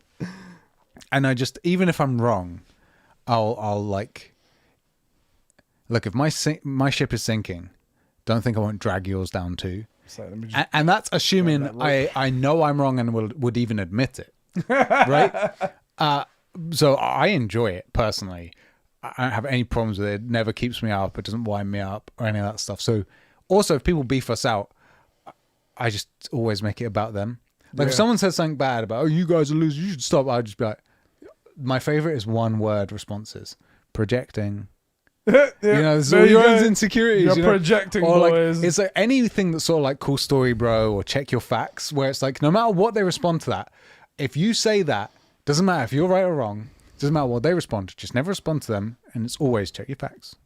And I just, even if I'm wrong, I'll like, look, if my ship is sinking, don't think I won't drag yours down too. So let me just And that's assuming I know I'm wrong and would even admit it. Right? So I enjoy it personally. I don't have any problems with it. It never keeps me up. It doesn't wind me up or any of that stuff. So also, if people beef us out, I just always make it about them. Like if someone says something bad about, oh, you guys are losers, you should stop. I'd just be like, my favorite is one word responses. Projecting. You know, this is all your own insecurities. You're projecting, or boys. Like, it's like anything that's sort of like cool story, bro, or check your facts, where it's like no matter what they respond to that, if you say that, doesn't matter if you're right or wrong, doesn't matter what they respond, just never respond to them, and it's always check your facts.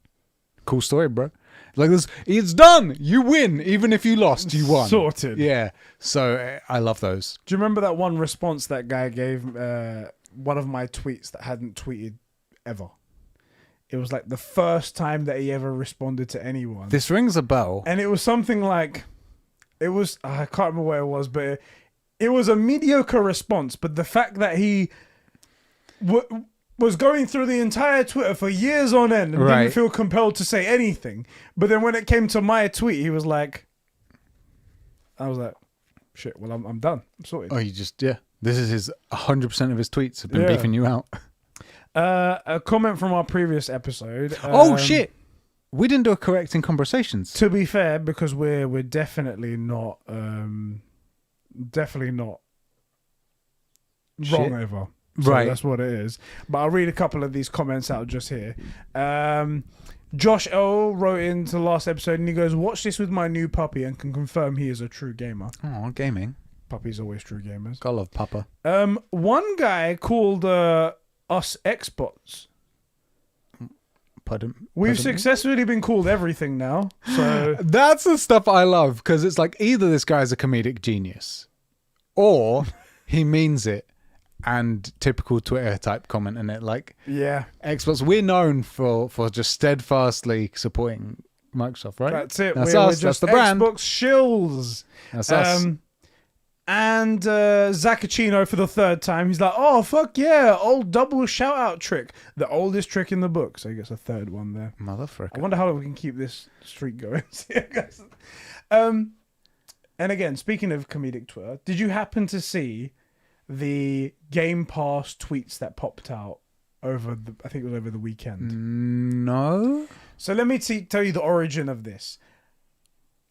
Cool story, bro. Like this, it's done. You win, even if you lost, you won. Sorted. Yeah. So I love those. Do you remember that one response that guy gave one of my tweets that hadn't tweeted ever? It was like the first time that he ever responded to anyone. This rings a bell. And it was something like, I can't remember where it was, but it was a mediocre response. But the fact that he was going through the entire Twitter for years on end and didn't feel compelled to say anything. But then when it came to my tweet, he was like, I was like, shit, well, I'm done. I'm sorted. Oh, you just, This is his 100% of his tweets have been beefing you out. A comment from our previous episode. Oh, shit. We didn't do a correcting Conbrosations. To be fair, because we're definitely not wrong ever. So right. That's what it is. But I'll read a couple of these comments out just here. Josh L wrote into the last episode and he goes, watch this with my new puppy and can confirm he is a true gamer. Oh, gaming. Puppies always true gamers. I love Papa. One guy called us Xbots. Pardon. We've successfully been called everything now. So that's the stuff I love, because it's like either this guy's a comedic genius or he means it, and typical Twitter type comment in it. Like, yeah, Xbox, we're known for just steadfastly supporting Microsoft, right? That's it. That's we're us. just That's the brand. Xbox shills. That's us. And Zacchino for the third time, he's like, "Oh fuck yeah, old double shout out trick, the oldest trick in the book." So he gets a third one there. Motherfucker. I wonder how we can keep this streak going. And again, speaking of comedic Twitter, did you happen to see the Game Pass tweets that popped out over I think it was over the weekend? No. So let me tell you the origin of this.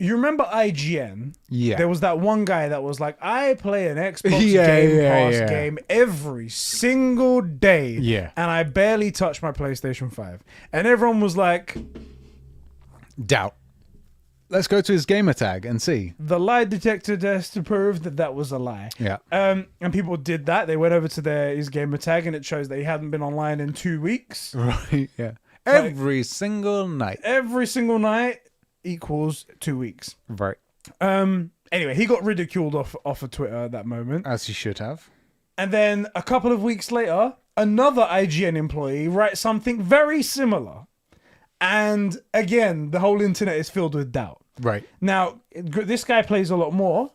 You remember IGN? Yeah. There was that one guy that was like, I play an Xbox Game Pass game every single day. Yeah. And I barely touch my PlayStation 5. And everyone was like, doubt. Let's go to his gamer tag and see. The lie detector test to prove that that was a lie. Yeah. And people did that. They went over to his gamer tag and it shows that he hadn't been online in 2 weeks. Right. Yeah. Every single night. Every single night equals 2 weeks. Right. Anyway, he got ridiculed off of Twitter at that moment. As he should have. And then a couple of weeks later, another IGN employee writes something very similar. And again, the whole internet is filled with doubt. Right. Now, this guy plays a lot more.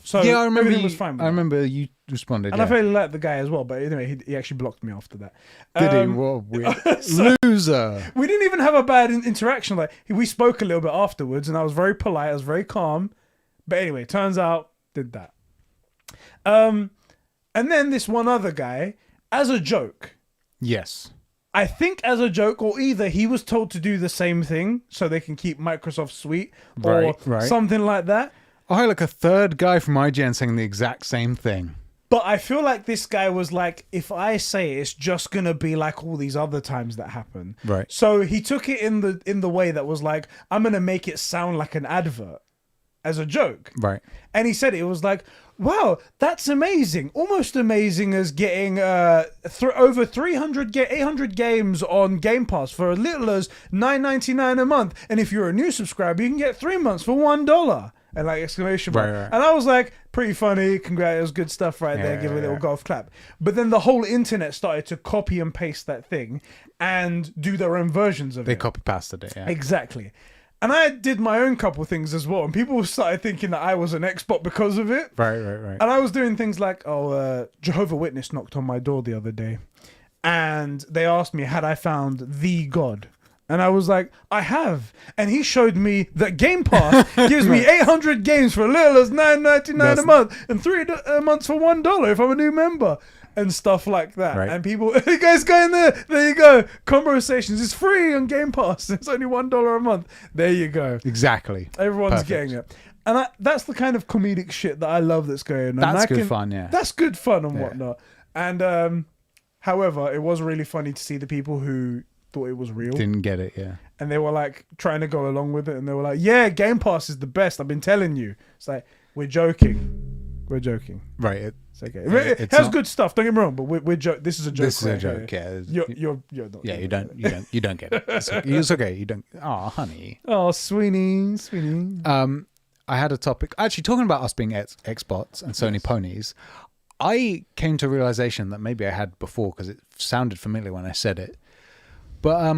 So yeah, I remember everything was fine with I remember you responded. and I really liked the guy as well, but anyway, he actually blocked me after that. Did he? What a weird loser. We didn't even have a bad interaction. Like, we spoke a little bit afterwards, and I was very polite. I was very calm. But anyway, turns out did that. And then this one other guy, as a joke. Yes. I think as a joke, or either he was told to do the same thing so they can keep Microsoft sweet, or something like that. I had like a third guy from IGN saying the exact same thing. But I feel like this guy was like, if I say it, it's just gonna be like all these other times that happen. Right. So he took it in the way that was like, I'm gonna make it sound like an advert as a joke. Right. And he said it was like, wow, that's amazing. Almost amazing as getting over 800 games on Game Pass for as little as $9.99 a month. And if you're a new subscriber, you can get 3 months for $1. And like exclamation mark. Right. And I was like, pretty funny. Congrats, it was good stuff right there. Give it a little golf clap. But then the whole internet started to copy and paste that thing and do their own versions of it. They copy pasted it, yeah. Exactly. And I did my own couple things as well. And people started thinking that I was an Xbot because of it. Right. And I was doing things like, Jehovah's Witness knocked on my door the other day. And they asked me, had I found the God? And I was like, I have. And he showed me that Game Pass gives me 800 games for as little as $9.99 a month and 3 months for $1 if I'm a new member and stuff like that. Right. And people, you guys go in there. There you go. Conbrosations is free on Game Pass. It's only $1 a month. There you go. Exactly. Everyone's getting it. And that's the kind of comedic shit that I love that's going on. That's good fun, yeah. That's good fun and whatnot. And however, it was really funny to see the people who thought it was real. Didn't get it, yeah. And they were like trying to go along with it, and they were like, yeah, Game Pass is the best. I've been telling you. It's like, we're joking. Right. It's okay. It has good stuff, don't get me wrong, but we're this is a joke. This is a joke, yeah. You're not. Yeah, you don't get it. It's okay. You don't. Oh, honey. Oh, Sweeney. I had a topic actually talking about us being Xbots and Sony ponies. I came to a realization that maybe I had before because it sounded familiar when I said it. But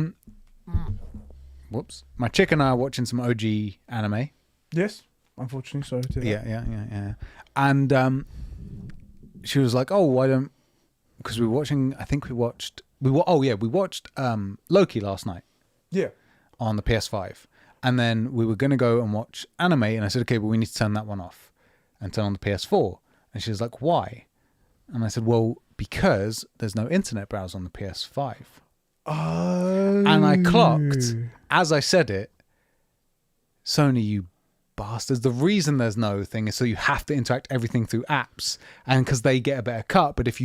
whoops, my chick and I are watching some OG anime. Yes, unfortunately, so too. Yeah. And she was like, "Oh, why don't?" Because we were watching. I think we watched. We watched Loki last night. Yeah. On the PS5, and then we were gonna go and watch anime, and I said, "Okay, but we need to turn that one off and turn on the PS4." And she was like, "Why?" And I said, "Well, because there's no internet browser on the PS5." Oh. And I clocked, as I said it, Sony, you bastards. The reason there's no thing is so you have to interact everything through apps, and because they get a better cut. But if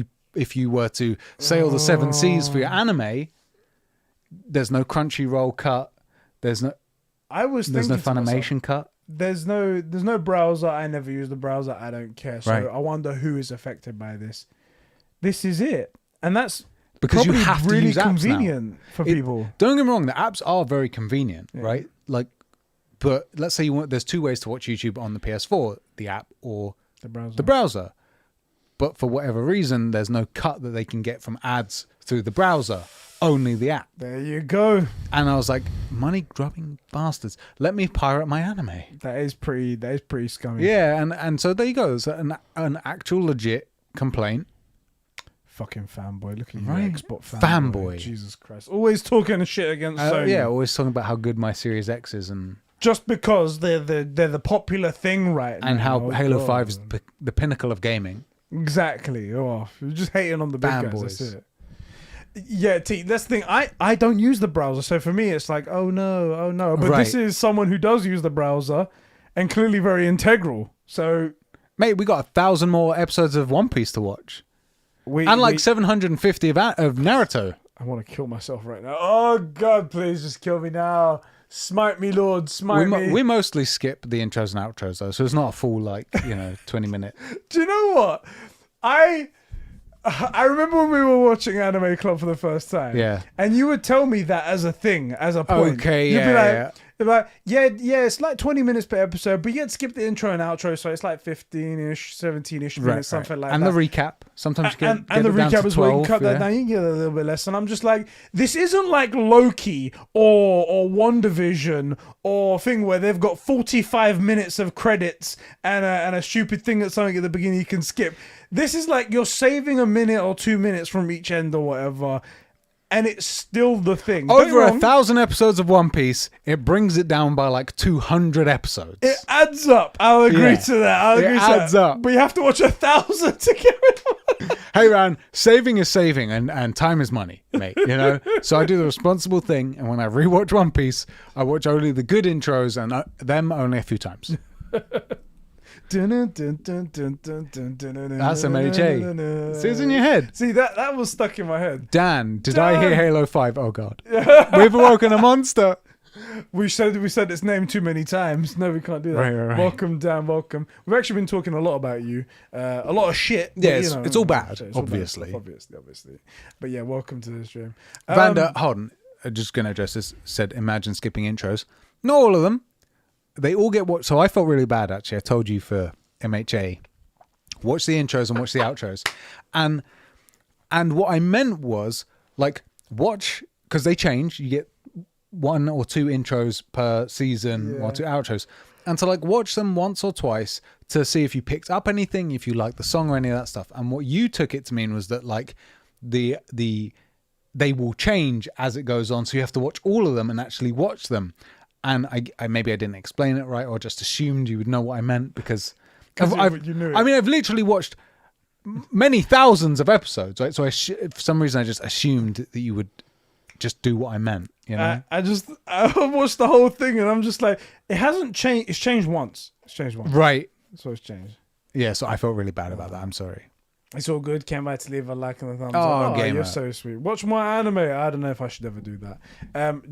you were to sail the seven seas for your anime, there's no Crunchyroll cut. There's no Funimation cut. There's no browser. I never use the browser. I don't care. So I wonder who is affected by this. This is it. And that's because you probably have to really use apps convenient for people. Don't get me wrong, the apps are very convenient, Yeah. right? Like, but let's say there's two ways to watch YouTube on the PS4, the app or the browser. But for whatever reason, there's no cut that they can get from ads through the browser, only the app. There you go. And I was like, money grubbing bastards, let me pirate my anime. That is pretty scummy. Yeah, and so there you go. It's an actual legit complaint. Fucking fanboy. Look at you, Right. Xbox Fanboy. Jesus Christ. Always talking shit against Sony. Yeah, always talking about how good my Series X is and Just because they're the popular thing right now. and how Halo God. 5 is the pinnacle of gaming. Exactly. Oh, you're just hating on the big guys. Fanboys. That's it. Yeah, that's the thing. I don't use the browser, so for me it's like, oh no. But this is someone who does use the browser and clearly very integral. So, Mate, we got 1,000 more episodes of One Piece to watch. And like 750 of Naruto. I want to kill myself right now. Oh God, please just kill me now. Smite me, Lord. Smite me. We mostly skip the intros and outros though, so it's not a full 20-minute. Do you know what? I remember when we were watching Anime Club for the first time. Yeah. And you would tell me that as a thing, as a point. Okay, You'd be yeah. like, it's like 20 minutes per episode, but you had to skip the intro and outro, so it's like 15-ish, 17-ish minutes, something like and that. And the recap. Sometimes you get and the it down recap to as well. You 12, cut that down, you can get a little bit less. And I'm just like, this isn't like Loki or WandaVision or thing where they've got 45 minutes of credits and a stupid thing that's something at the beginning you can skip. This is like you're saving a minute or 2 minutes from each end or whatever. And it's still the thing. Over 1,000 episodes of One Piece, it brings it down by like 200 episodes. It adds up. I'll agree to that. It adds up. But you have to watch 1,000 to get rid of it. Hey, man, saving is saving and time is money, mate, you know? So I do the responsible thing, and when I rewatch One Piece, I watch only the good intros and them only a few times. That's MHA. See, it's in your head. See, that was stuck in my head. Dan, did I hear Halo 5? Oh, God. We've awoken a monster. We said its name too many times. No, we can't do that. Right. Welcome, Dan. Welcome. We've actually been talking a lot about you. A lot of shit. Yeah, but, it's all bad, it's all obviously. Bad stuff, obviously. But yeah, welcome to the stream. Vanda, hold on. I'm just going to address this. Said, imagine skipping intros. Not all of them. They all get watched. So I felt really bad, actually. I told you for MHA, watch the intros and watch the outros. And what I meant was, like, watch, because they change. You get 1 or 2 intros per season, 1 or 2 outros. And to, like, watch them once or twice to see if you picked up anything, if you like the song or any of that stuff. And what you took it to mean was that, like, they will change as it goes on. So you have to watch all of them and actually watch them. And I maybe I didn't explain it right, or just assumed you would know what I meant because you knew it. I mean, I've literally watched many thousands of episodes, right? So for some reason, I just assumed that you would just do what I meant. You know, I watched the whole thing and I'm just like, it hasn't changed. It's changed once. Right? So it's changed. Yeah. So I felt really bad about that. I'm sorry. It's all good. Can't wait to leave a like and a thumbs up. Oh, Gamer. You're so sweet. Watch more anime. I don't know if I should ever do that.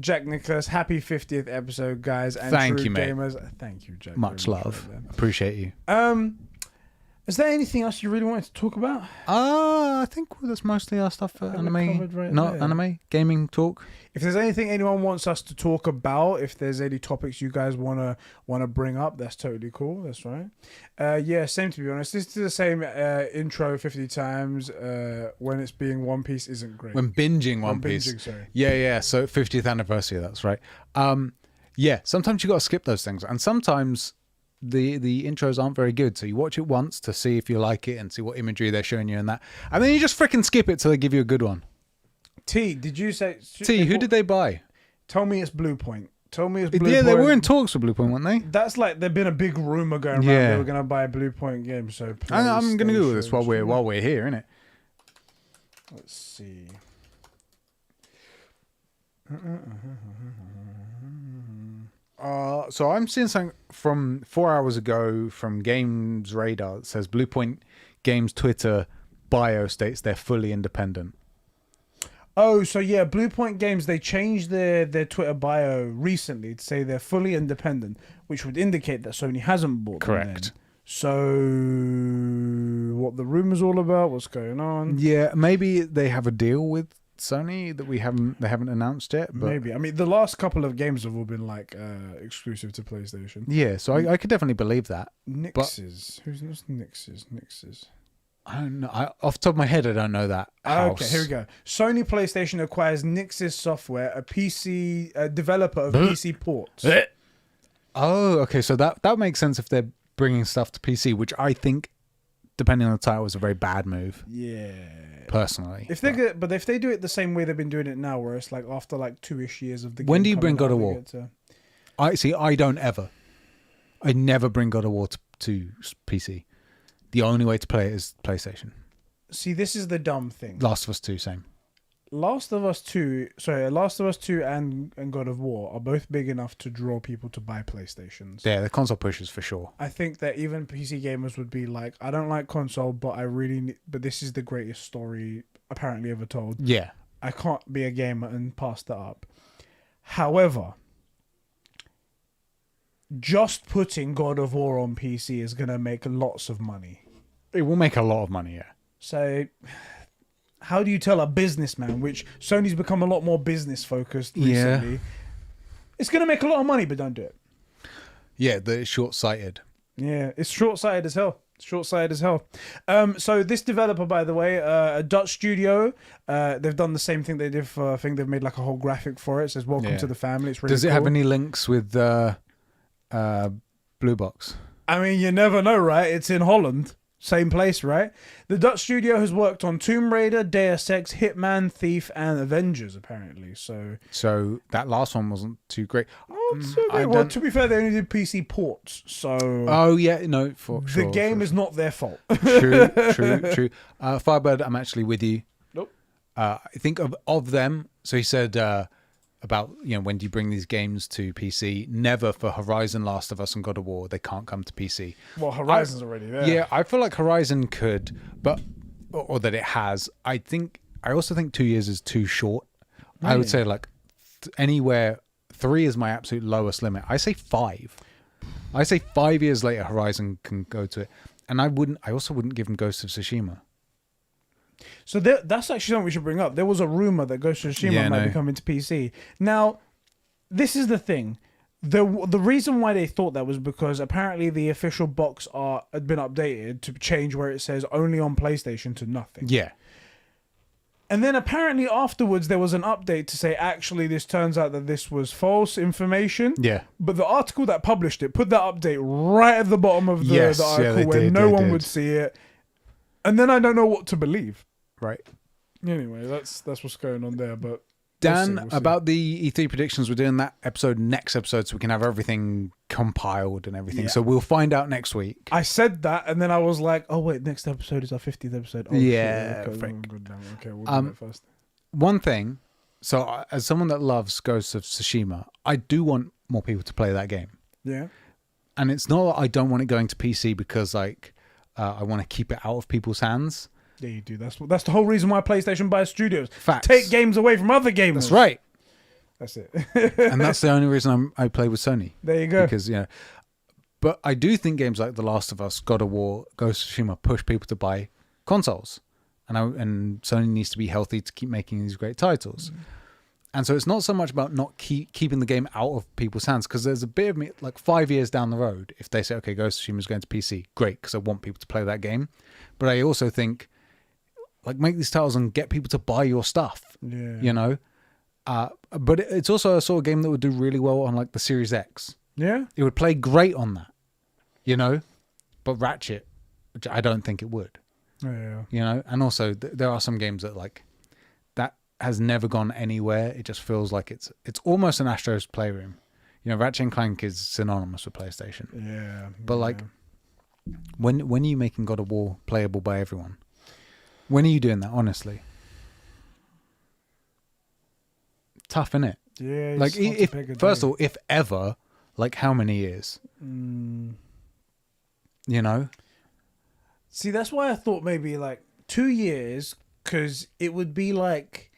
Jack Nicholas, happy 50th episode, guys. And Thank true you, mate. gamers. Thank you, Jack. Much love. Appreciate you. Is there anything else you really wanted to talk about? I think that's mostly our stuff for anime. Anime gaming talk. If there's anything anyone wants us to talk about, if there's any topics you guys wanna bring up, that's totally cool. That's right. Yeah, same to be honest. This is the same intro 50 times. When it's being One Piece isn't great. When binging One Piece. Sorry. Yeah. So 50th anniversary. That's right. Yeah. Sometimes you got to skip those things, and sometimes the intros aren't very good. So you watch it once to see if you like it and see what imagery they're showing you and that, and then you just freaking skip it till they give you a good one. Did you say who did they buy? Tell me it's Blue Point. Yeah, they were in talks with Blue Point, weren't they? That's like there's been a big rumor going around. They were gonna buy a Blue Point game. So I'm gonna Google this while we're here, innit? Let's see. So I'm seeing something from 4 hours ago from Games Radar that says Blue Point Games Twitter bio states they're fully independent. Oh, so yeah, Blue Point Games, they changed their Twitter bio recently to say they're fully independent, which would indicate that Sony hasn't bought them. Correct. Then. So what the rumor's all about, what's going on? Yeah, maybe they have a deal with Sony that they haven't announced yet. But Maybe. I mean, the last couple of games have all been like exclusive to PlayStation. yeah, so I could definitely believe that. Nix's. Who's Nix's? I don't know. Off the top of my head, I don't know that. House. Okay, here we go. Sony PlayStation acquires Nix's Software, a PC developer of PC ports. Oh, okay. So that makes sense if they're bringing stuff to PC, which I think, depending on the title, is a very bad move. Yeah. Personally, If they do it the same way they've been doing it now, where it's like after like 2-ish years of the game. When do you bring God coming of out, War? I don't ever. I never bring God of War to PC. The only way to play it is PlayStation. See, this is the dumb thing. Last of Us 2, same. Last of Us 2 and God of War are both big enough to draw people to buy PlayStations. Yeah, the console pushes for sure. I think that even PC gamers would be like, I don't like console, but but this is the greatest story apparently ever told. Yeah. I can't be a gamer and pass that up. However, just putting God of War on PC is going to make lots of money. It will make a lot of money, yeah. So, how do you tell a businessman, which Sony's become a lot more business focused recently, Yeah. it's going to make a lot of money, but don't do it. Yeah, the short-sighted. Yeah, it's short-sighted as hell. So this developer, by the way, a Dutch studio, they've done the same thing they did for, I think they've made like a whole graphic for it. It says, welcome to the family. It's really Does it cool. have any links with Blue Box? I mean, you never know, right? It's in Holland. Same place, right? The Dutch studio has worked on Tomb Raider, Deus Ex, Hitman, Thief, and Avengers, apparently. So that last one wasn't too great. Well, to be fair, they only did PC ports, so... Oh, yeah, no, for sure. The game is not their fault. True. Firebird, I'm actually with you. Nope. I think of them, so he said about, when do you bring these games to PC? Never for Horizon, Last of Us, and God of War. They can't come to PC. Well, Horizon's already there. Yeah, I feel like Horizon could, or that it has. I also think 2 years is too short. Really? I would say like anywhere 3 is my absolute lowest limit. I say 5. I say 5 years later Horizon can go to it, and I also wouldn't give them Ghost of Tsushima. So that's actually something we should bring up. There was a rumor that Ghost of Tsushima might be coming to PC. Now, this is the thing. The reason why they thought that was because apparently the official box art had been updated to change where it says only on PlayStation to nothing. Yeah. And then apparently afterwards there was an update to say, actually, this turns out that this was false information. Yeah. But the article that published it put that update right at the bottom of the article where no one would see it. And then I don't know what to believe. Right. Anyway, that's what's going on there. But Dan, we'll see. about the E3 predictions, we're doing that next episode, so we can have everything compiled and everything. Yeah. So we'll find out next week. I said that, and then I was like, "Oh wait, next episode is our 50th episode." Oh, yeah, shit. frick. Okay, we'll do that first. One thing, so as someone that loves Ghost of Tsushima, I do want more people to play that game. Yeah. And it's not that I don't want it going to PC because I want to keep it out of people's hands. Yeah, you do. That's the whole reason why PlayStation buys studios. Facts. Take games away from other gamers. That's right. That's it. And that's the only reason I play with Sony. There you go. Because, but I do think games like The Last of Us, God of War, Ghost of Tsushima push people to buy consoles. And Sony needs to be healthy to keep making these great titles. And so it's not so much about not keeping the game out of people's hands, because there's a bit of me, like 5 years down the road, if they say, okay, Ghost of Tsushima is going to PC, great, because I want people to play that game. But I also think, like, make these titles and get people to buy your stuff. Yeah. But it's also a sort of game that would do really well on like the Series X. Yeah. It would play great on that. But Ratchet, which I don't think it would. Yeah. And also there are some games that like that has never gone anywhere. It just feels like it's almost an Astro's Playroom. Ratchet and Clank is synonymous with PlayStation. Yeah. But like, when are you making God of War playable by everyone? When are you doing that, honestly? Tough, innit? Yeah. Like, first of all, if ever, like, how many years? See, that's why I thought maybe like 2 years, because it would be like,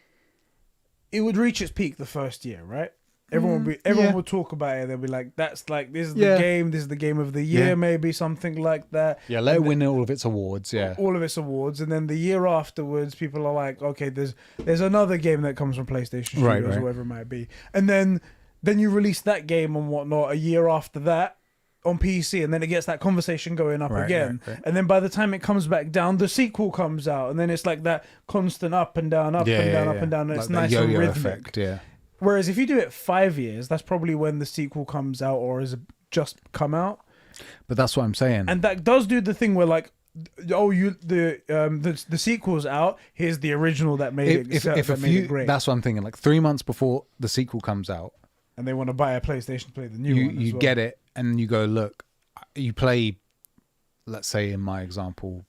it would reach its peak the first year, right? Everyone will talk about it. They'll be like, "That's like this is the game. This is the game of the year, maybe something like that." Yeah, let it win all of its awards. Yeah, all of its awards, and then the year afterwards, people are like, "Okay, there's another game that comes from PlayStation Studios, or whatever it might be," and then you release that game and whatnot a year after that on PC, and then it gets that conversation going up again, and then by the time it comes back down, the sequel comes out, and then it's like that constant up and down, up and down, up and down. And like it's nice and rhythmic. Effect, yeah. Whereas if you do it 5 years, that's probably when the sequel comes out or has just come out. But that's what I'm saying. And that does do the thing where like, the sequel's out. Here's the original that made it great. That's what I'm thinking. Like 3 months before the sequel comes out, and they want to buy a PlayStation to play the new one. You get it, and you go look. You play, let's say in my example,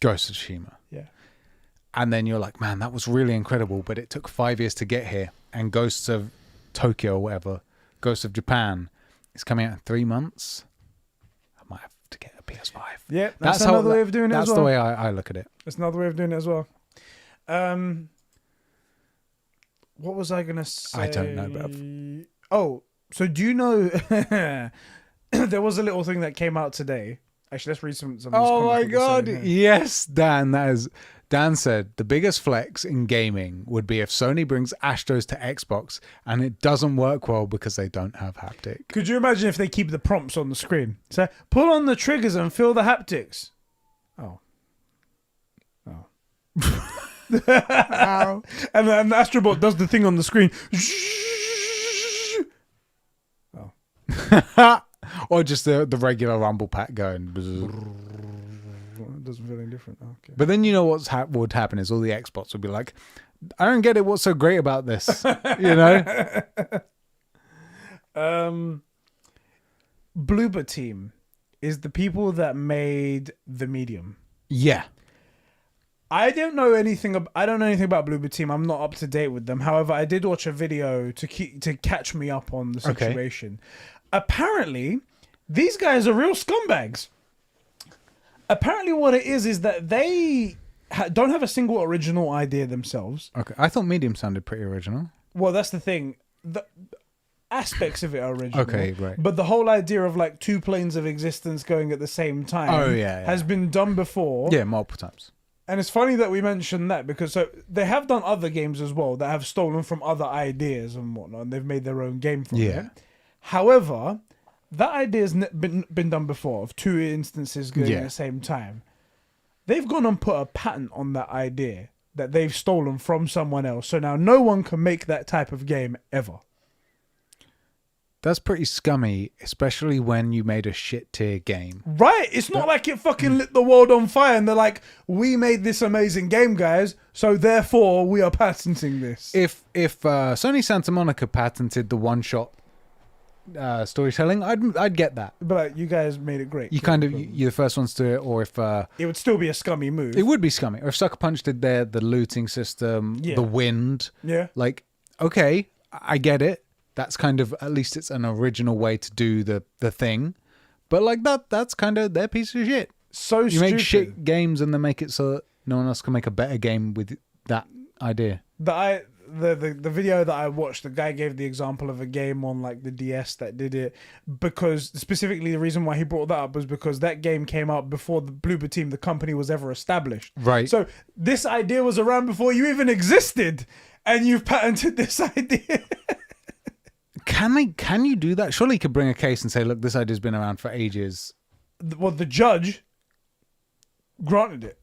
Ghost of Tsushima. Yeah. And then you're like, man, that was really incredible, but it took 5 years to get here. And Ghosts of Tokyo or whatever, Ghosts of Japan, is coming out in 3 months. I might have to get a PS5. Yeah, that's another way of doing it as well. That's the way I look at it. That's another way of doing it as well. What was I going to say? I don't know, but... Oh, so do you know... there was a little thing that came out today. Actually, let's read some of these Oh my God. Yes, Dan, Dan said, the biggest flex in gaming would be if Sony brings Astros to Xbox and it doesn't work well because they don't have haptic. Could you imagine if they keep the prompts on the screen? So, pull on the triggers and feel the haptics. Oh. And then the Astrobot does the thing on the screen. Oh. Or just the regular rumble pack going. It doesn't feel any different. Okay. But then you know what would happen is all the Xbox would be like, I don't get it. What's so great about this? You know? Bloober Team is the people that made The Medium. Yeah. I don't know anything about Bloober Team. I'm not up to date with them. However, I did watch a video to catch me up on the situation. Okay. Apparently, these guys are real scumbags. Apparently, what it is that they don't have a single original idea themselves. Okay, I thought Medium sounded pretty original. Well, that's the thing. The aspects of it are original. Okay, right. But the whole idea of like two planes of existence going at the same time has been done before. Yeah, multiple times. And it's funny that we mentioned that because they have done other games as well that have stolen from other ideas and whatnot, and they've made their own game from it. However, that idea has been done before of two instances going at the same time. They've gone and put a patent on that idea that they've stolen from someone else. So now no one can make that type of game ever. That's pretty scummy, especially when you made a shit tier game. Right. It's not like it fucking lit the world on fire and they're like, we made this amazing game, guys, so therefore we are patenting this. If Sony Santa Monica patented the one-shot storytelling, I'd get that. But like, you guys made it great. You're the first ones to do it, or if it would still be a scummy move. It would be scummy. Or if Sucker Punch did the looting system, the wind. Yeah. Like, okay, I get it. That's kind of, at least it's an original way to do the thing. But like that's kind of their piece of shit. So you make shit games and then make it so that no one else can make a better game with that idea. The video that I watched, the guy gave the example of a game on like the DS that did it, because specifically the reason why he brought that up was because that game came out before the Bloober Team, the company, was ever established. Right. So this idea was around before you even existed, and you've patented this idea. Can you do that? Surely you could bring a case and say, look, this idea's been around for ages. Well, the judge granted it.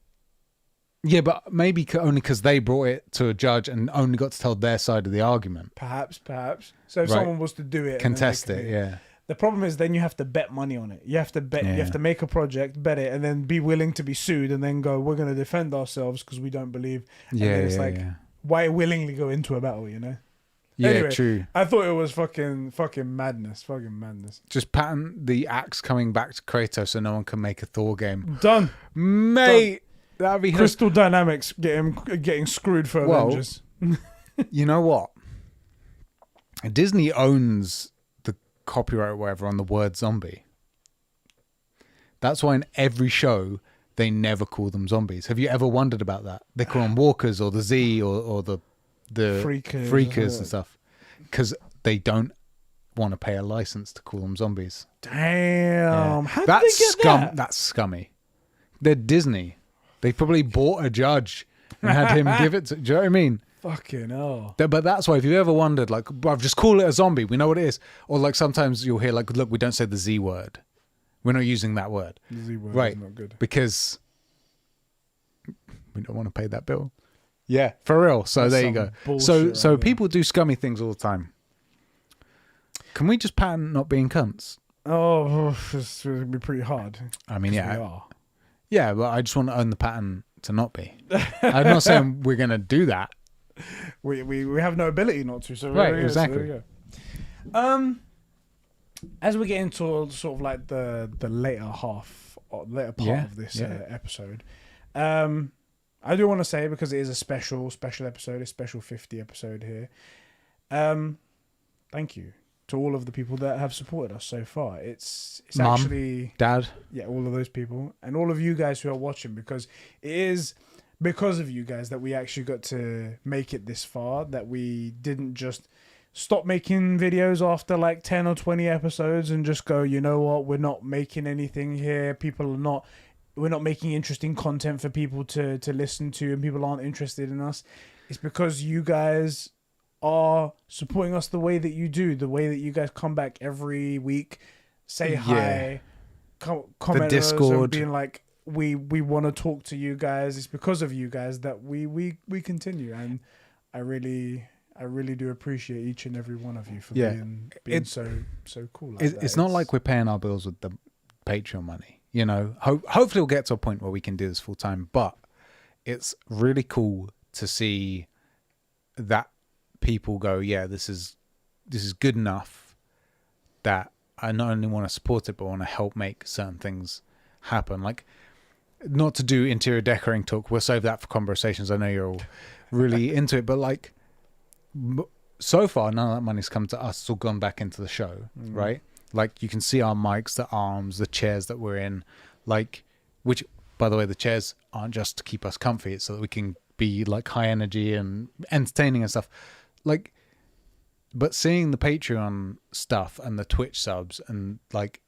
Yeah, but maybe only because they brought it to a judge and only got to tell their side of the argument. Perhaps. So if someone was to do it, contest it, yeah. The problem is then you have to bet money on it. You have to bet. You have to make a project, bet it, and then be willing to be sued, and then go, we're going to defend ourselves because we don't believe. And then it's why willingly go into a battle? You know. Yeah, anyway, true. I thought it was fucking madness. Fucking madness. Just patent the axe coming back to Kratos so no one can make a Thor game. Done. Mate. Done. That'd be Crystal Dynamics getting screwed for Avengers. You know what? Disney owns the copyright or whatever on the word zombie. That's why in every show they never call them zombies. Have you ever wondered about that? They call them walkers or the Z or the freakers and stuff. Because they don't want to pay a license to call them zombies. Damn. How did That's they get that? That's scummy. They're Disney. They probably bought a judge and had him give it to. Do you know what I mean? Fucking hell. But that's why, if you ever wondered, like, bruv, just call it a zombie. We know what it is. Or like sometimes you'll hear like, look, we don't say the Z word. We're not using that word. The Z word Right. is not good. Because we don't want to pay that bill. Yeah, for real. So That's there you some go. bullshit So right there. people do scummy things all the time. Can we just patent not being cunts? Oh, it's going to be pretty hard. I mean, We yeah. are. Yeah, but I just want to own the pattern to not be. I'm not saying we're going to do that. We have no ability not to. So Right, there you go, so exactly. there you go. As we get into sort of like the later half, or later part of this episode, I do want to say, because it is a special episode, a special 50 episode here. Thank you to all of the people that have supported us so far. It's Mum, actually Dad. yeah, all of those people and all of you guys who are watching, because it is because of you guys that we actually got to make it this far, that we didn't just stop making videos after like 10 or 20 episodes and just go, you know what, we're not making anything here. We're not making interesting content for people to listen to, and people aren't interested in us. It's because you guys are supporting us the way that you do, the way that you guys come back every week, say hi, comment on us Discord. and being like, we want to talk to you guys. It's because of you guys that we continue, and I really do appreciate each and every one of you for being so cool. Like It's not like we're paying our bills with the Patreon money. You know, hopefully we'll get to a point where we can do this full time, but it's really cool to see that people go, yeah, this is good enough that I not only want to support it, but want to help make certain things happen. Like, not to do interior decorating talk, we'll save that for Conbrosations. I know you're all really into it, but like, so far none of that money's come to us. It's all gone back into the show, right? Like, you can see our mics, the arms, the chairs that we're in, like, which, by the way, the chairs aren't just to keep us comfy. It's so that we can be like high energy and entertaining and stuff. Like, but seeing the Patreon stuff and the Twitch subs, and like,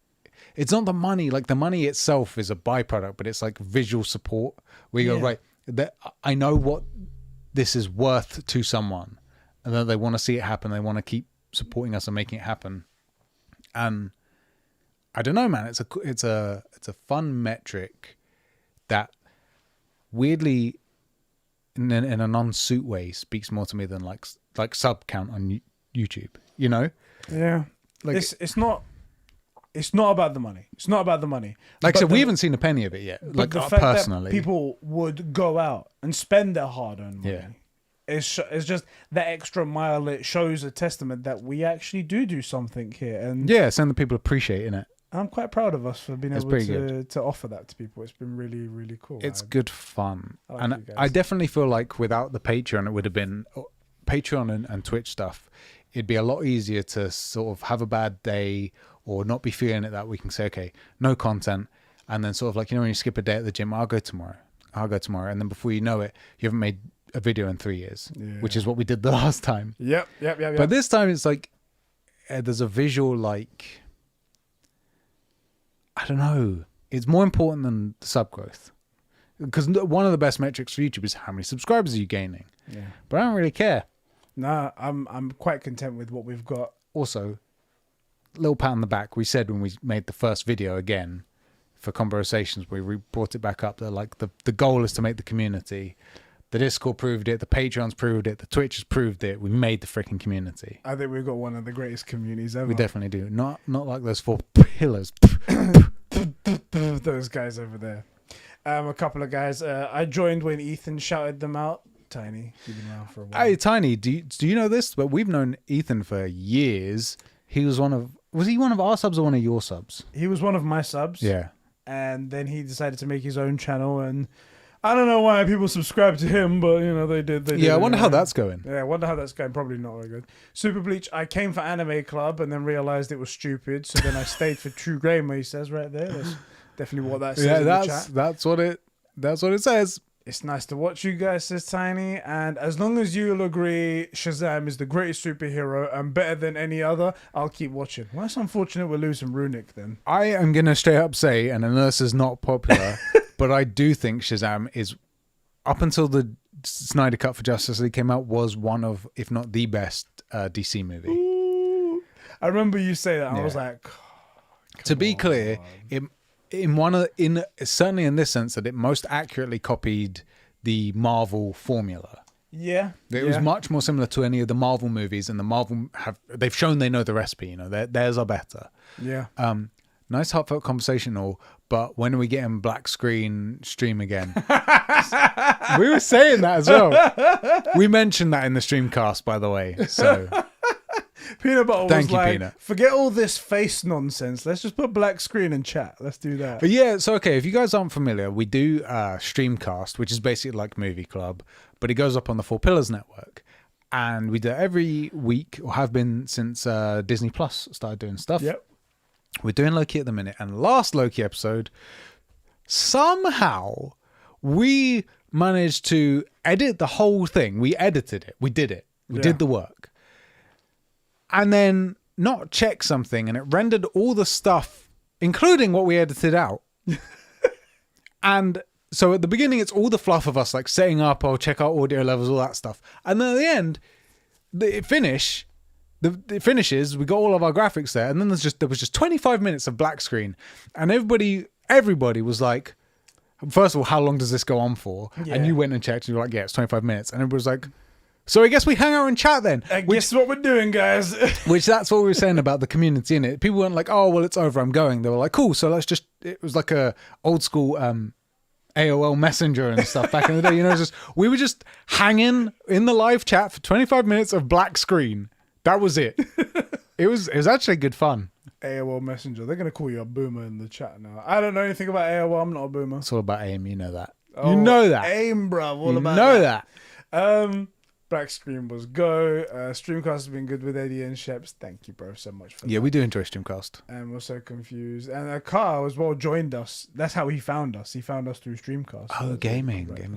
it's not the money. Like, the money itself is a byproduct, but it's like visual support where you go, right, that I know what this is worth to someone, and that they want to see it happen. They want to keep supporting us and making it happen. And I don't know, man. It's a fun metric that weirdly, in a non-suit way, speaks more to me than like sub count on YouTube. You know? Yeah. Like, it's not about the money. It's not about the money. Like I said, But we haven't seen a penny of it yet. but Like, the fact personally, that people would go out and spend their hard-earned money. Yeah. It's just that extra mile. It shows a testament that we actually do something here, and some of the people appreciating it. I'm quite proud of us for being It's able pretty to offer that to people. It's been really, really cool. It's good fun. I like And you guys. I definitely feel like without the Patreon, it would have been Patreon and Twitch stuff. It'd be a lot easier to sort of have a bad day or not be feeling it, that we can say, okay, no content. And then sort of like, you know, when you skip a day at the gym, I'll go tomorrow. And then before you know it, you haven't made a video in 3 years, which is what we did the last time. Yep. But this time it's like, there's a visual, like, I don't know. It's more important than the sub growth. Because one of the best metrics for YouTube is how many subscribers are you gaining. Yeah. But I don't really care. Nah, I'm quite content with what we've got. Also, little pat on the back. We said when we made the first video again for Conbrosations, we brought it back up that like the goal is to make the community. The Discord proved it. The Patreon's proved it. The Twitch has proved it. We made the freaking community. I think we've got one of the greatest communities ever. We definitely do. Not like those 4 pillars. Those guys over there. A couple of guys. I joined when Ethan shouted them out. Tiny, you've been around for a while. Hey, Tiny, do you know this? But we've known Ethan for years. He was he one of our subs or one of your subs? He was one of my subs. Yeah. And then he decided to make his own channel, and I don't know why people subscribe to him, but you know they did. Yeah, I wonder how that's going. Yeah, I wonder how that's going. Probably not very good. Super Bleach. I came for Anime Club and then realized it was stupid, so then I stayed for True Gamer. He says right there. That's definitely what that says. Yeah, in the chat. that's what it says. It's nice to watch you guys, says Tiny. And as long as you'll agree Shazam is the greatest superhero and better than any other, I'll keep watching. Well, it's unfortunate we're losing Runic then. I am going to straight up say, and I know this is not popular, but I do think Shazam is, up until the Snyder Cut for Justice League came out, was one of, if not the best DC movie. Ooh. I remember you say that. And I was like, to be clear, certainly in this sense that it most accurately copied the Marvel formula. Yeah, it was much more similar to any of the Marvel movies, and the Marvel they've shown they know the recipe. You know, theirs are better. Yeah. Nice heartfelt conversation, all. But when are we getting black screen stream again? We were saying that as well. We mentioned that in the streamcast, by the way. So. Peanut Butter Thank was you, like, Peanut. Forget all this face nonsense. Let's just put black screen and chat. Let's do that. But yeah, so okay, if you guys aren't familiar, we do Streamcast, which is basically like Movie Club, but it goes up on the Four Pillars Network. And we do it every week, or have been since Disney Plus started doing stuff. Yep. We're doing Loki at the minute. And last Loki episode, somehow we managed to edit the whole thing. We edited it. We did it. We did the work. And then not check something, and it rendered all the stuff, including what we edited out. And so at the beginning, it's all the fluff of us like setting up, or check our audio levels, all that stuff. And then at the end, it finishes. We got all of our graphics there, and then there was just 25 minutes of black screen, and everybody was like, first of all, how long does this go on for? Yeah. And you went and checked, and you were like, yeah, it's 25 minutes, and everybody was like, so I guess we hang out and chat then. Guess what we're doing, guys. Which that's what we were saying about the community in it. People weren't like, oh, well, it's over, I'm going. They were like, cool, so let's just, it was like a old school AOL Messenger and stuff back in the day. You know, we were just hanging in the live chat for 25 minutes of black screen. That was it. It was actually good fun. AOL Messenger. They're going to call you a boomer in the chat now. I don't know anything about AOL. I'm not a boomer. It's all about AIM. You know that. Oh, you know that. AIM, bruv. All about that. Black screen was go. Streamcast has been good with Eddie and Sheps. Thank you, bro, so much for that. Yeah, we do enjoy Streamcast. And we're so confused. And Carl as well joined us. That's how he found us. He found us through Streamcast. Oh, gaming. The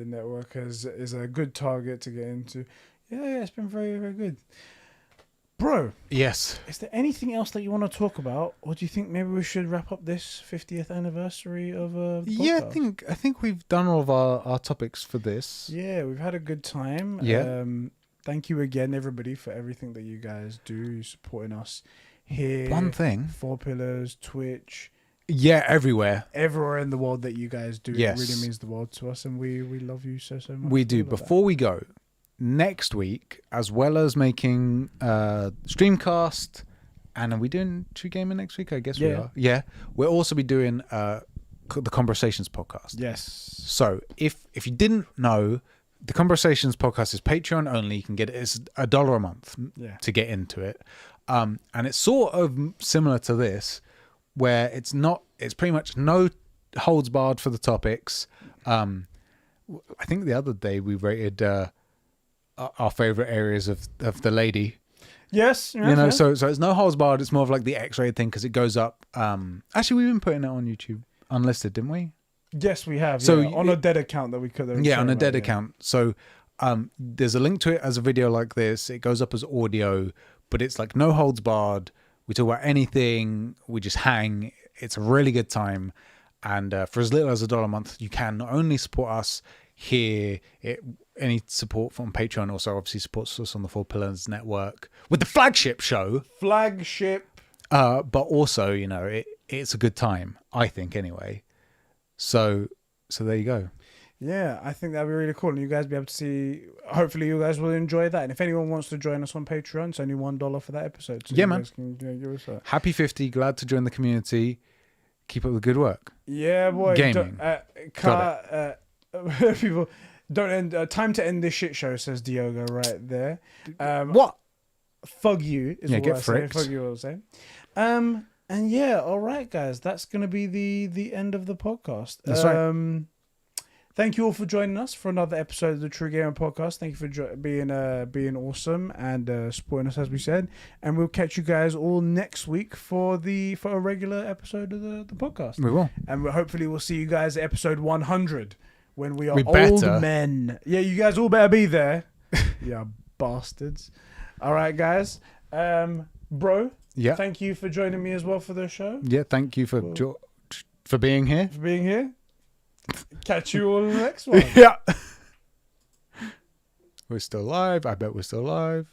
network is a good target to get into. Yeah, it's been very, very good. Bro. Yes. Is there anything else that you want to talk about? Or do you think maybe we should wrap up this 50th anniversary of the podcast? Yeah, I think we've done all of our topics for this. Yeah, we've had a good time. Yeah. Thank you again, everybody, for everything that you guys do, supporting us here. One thing. Four Pillars, Twitch. Yeah, everywhere. Everywhere in the world that you guys do. Yes. It really means the world to us, and we love you so much. We do. Before we go, next week, as well as making Streamcast, and are we doing True Gaming next week? I guess we are. Yeah. We'll also be doing the Conbrosations podcast. Yes. So if you didn't know, the Conbrosations podcast is Patreon only. You can get it. It's $1 a month to get into it. And it's sort of similar to this, where it's pretty much no holds barred for the topics. I think the other day we rated our favorite areas of the lady. Yes. You know, so it's no holds barred. It's more of like the X-rated thing because it goes up. Actually, we've been putting it on YouTube unlisted, didn't we? Yes, we have. So on a dead account that we could. Yeah, on a dead account. So there's a link to it as a video like this. It goes up as audio, but it's like no holds barred. We talk about anything. We just hang. It's a really good time. And for as little as $1 a month, you can not only support us here, any support from Patreon also obviously supports us on the Four Pillars Network with the flagship show. But also, you know, it's a good time, I think, anyway. So there you go. Yeah, I think that'd be really cool. And you guys be able to see, hopefully you guys will enjoy that. And if anyone wants to join us on Patreon, it's only $1 for that episode. So yeah, you man. Guys can, give us that. Happy 50. Glad to join the community. Keep up the good work. Yeah, boy. Gaming. People don't end. Time to end this shit show, says Diogo right there. What? Fug you is what I say. Fug you, I'll say. And yeah, all right, guys. That's gonna be the end of the podcast. That's right. Thank you all for joining us for another episode of the True Gamer Podcast. Thank you for being awesome and supporting us, as we said. And we'll catch you guys all next week for a regular episode of the podcast. We will. And hopefully we'll see you guys at episode 100 when we are old better. men. Yeah, you guys all better be there. Yeah, bastards. All right, guys. Bro, thank you for joining me as well for the show. Yeah, thank you for being here. For being here. Catch you all in the next one. Yeah. We're still live. I bet we're still live.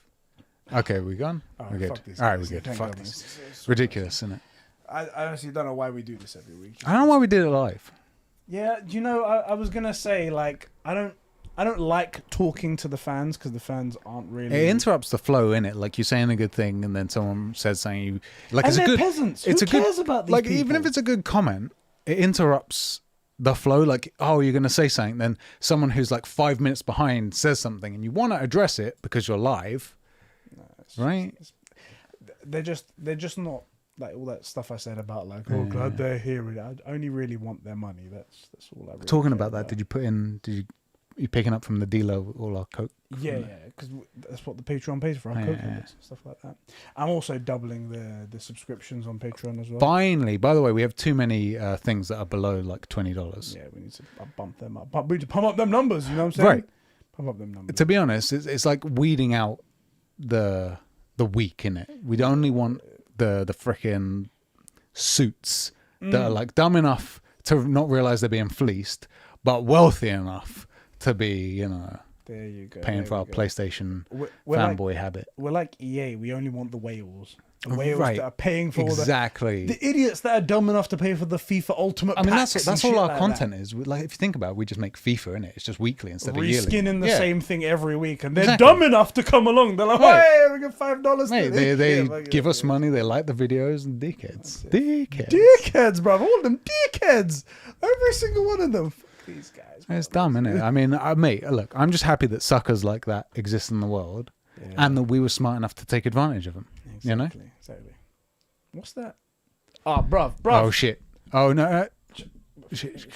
Okay, we gone? We're good. All right, we're good. Fuck this. It's ridiculous, isn't it? I honestly don't know why we do this every week. I don't know why we did it live. Yeah, you know, I was gonna say, like, I don't like talking to the fans because the fans aren't really. It interrupts the flow, innit? Like you're saying a good thing, and then someone says something you like. And it's they're a good peasants. It's Who a good, cares about these like people? even if it's a good comment, it interrupts the flow. Like, oh, you're gonna say something, then someone who's like 5 minutes behind says something, and you want to address it because you're live, right? They're just not like all that stuff I said about like, oh, glad they're here. I only really want their money. That's all I really Talking care about that, you picking up from the dealer all our coke? Yeah, because that's what the Patreon pays for, our coke limits, stuff like that. I'm also doubling the subscriptions on Patreon as well. Finally, by the way, we have too many things that are below like $20. Yeah, we need to bump them up. We need to pump up them numbers, you know what I'm saying? Right. Pump up them numbers. To be honest, it's like weeding out the weak in it. We only want the frickin' suits that are like dumb enough to not realize they're being fleeced, but wealthy enough to be, you know, there you go, paying for our PlayStation fanboy habit. We're like EA. We only want the whales. The whales that are paying for exactly the idiots that are dumb enough to pay for the FIFA Ultimate. I mean, packs that's all our content is. Like, if you think about it, we just make FIFA, innit? It's just weekly instead of yearly. Reskinning the same thing every week, and they're dumb enough to come along. They're like, hey, we get $5. Mate, they give us money. They like the videos, and dickheads, dickheads, bro. All of them dickheads. Every single one of them. Fuck these guys. Bro. It's dumb, isn't it? I mean, mate, look, I'm just happy that suckers like that exist in the world, and that we were smart enough to take advantage of them. Exactly, you know? Exactly. What's that? Oh, bruv. Oh, shit. Oh, no. Shit.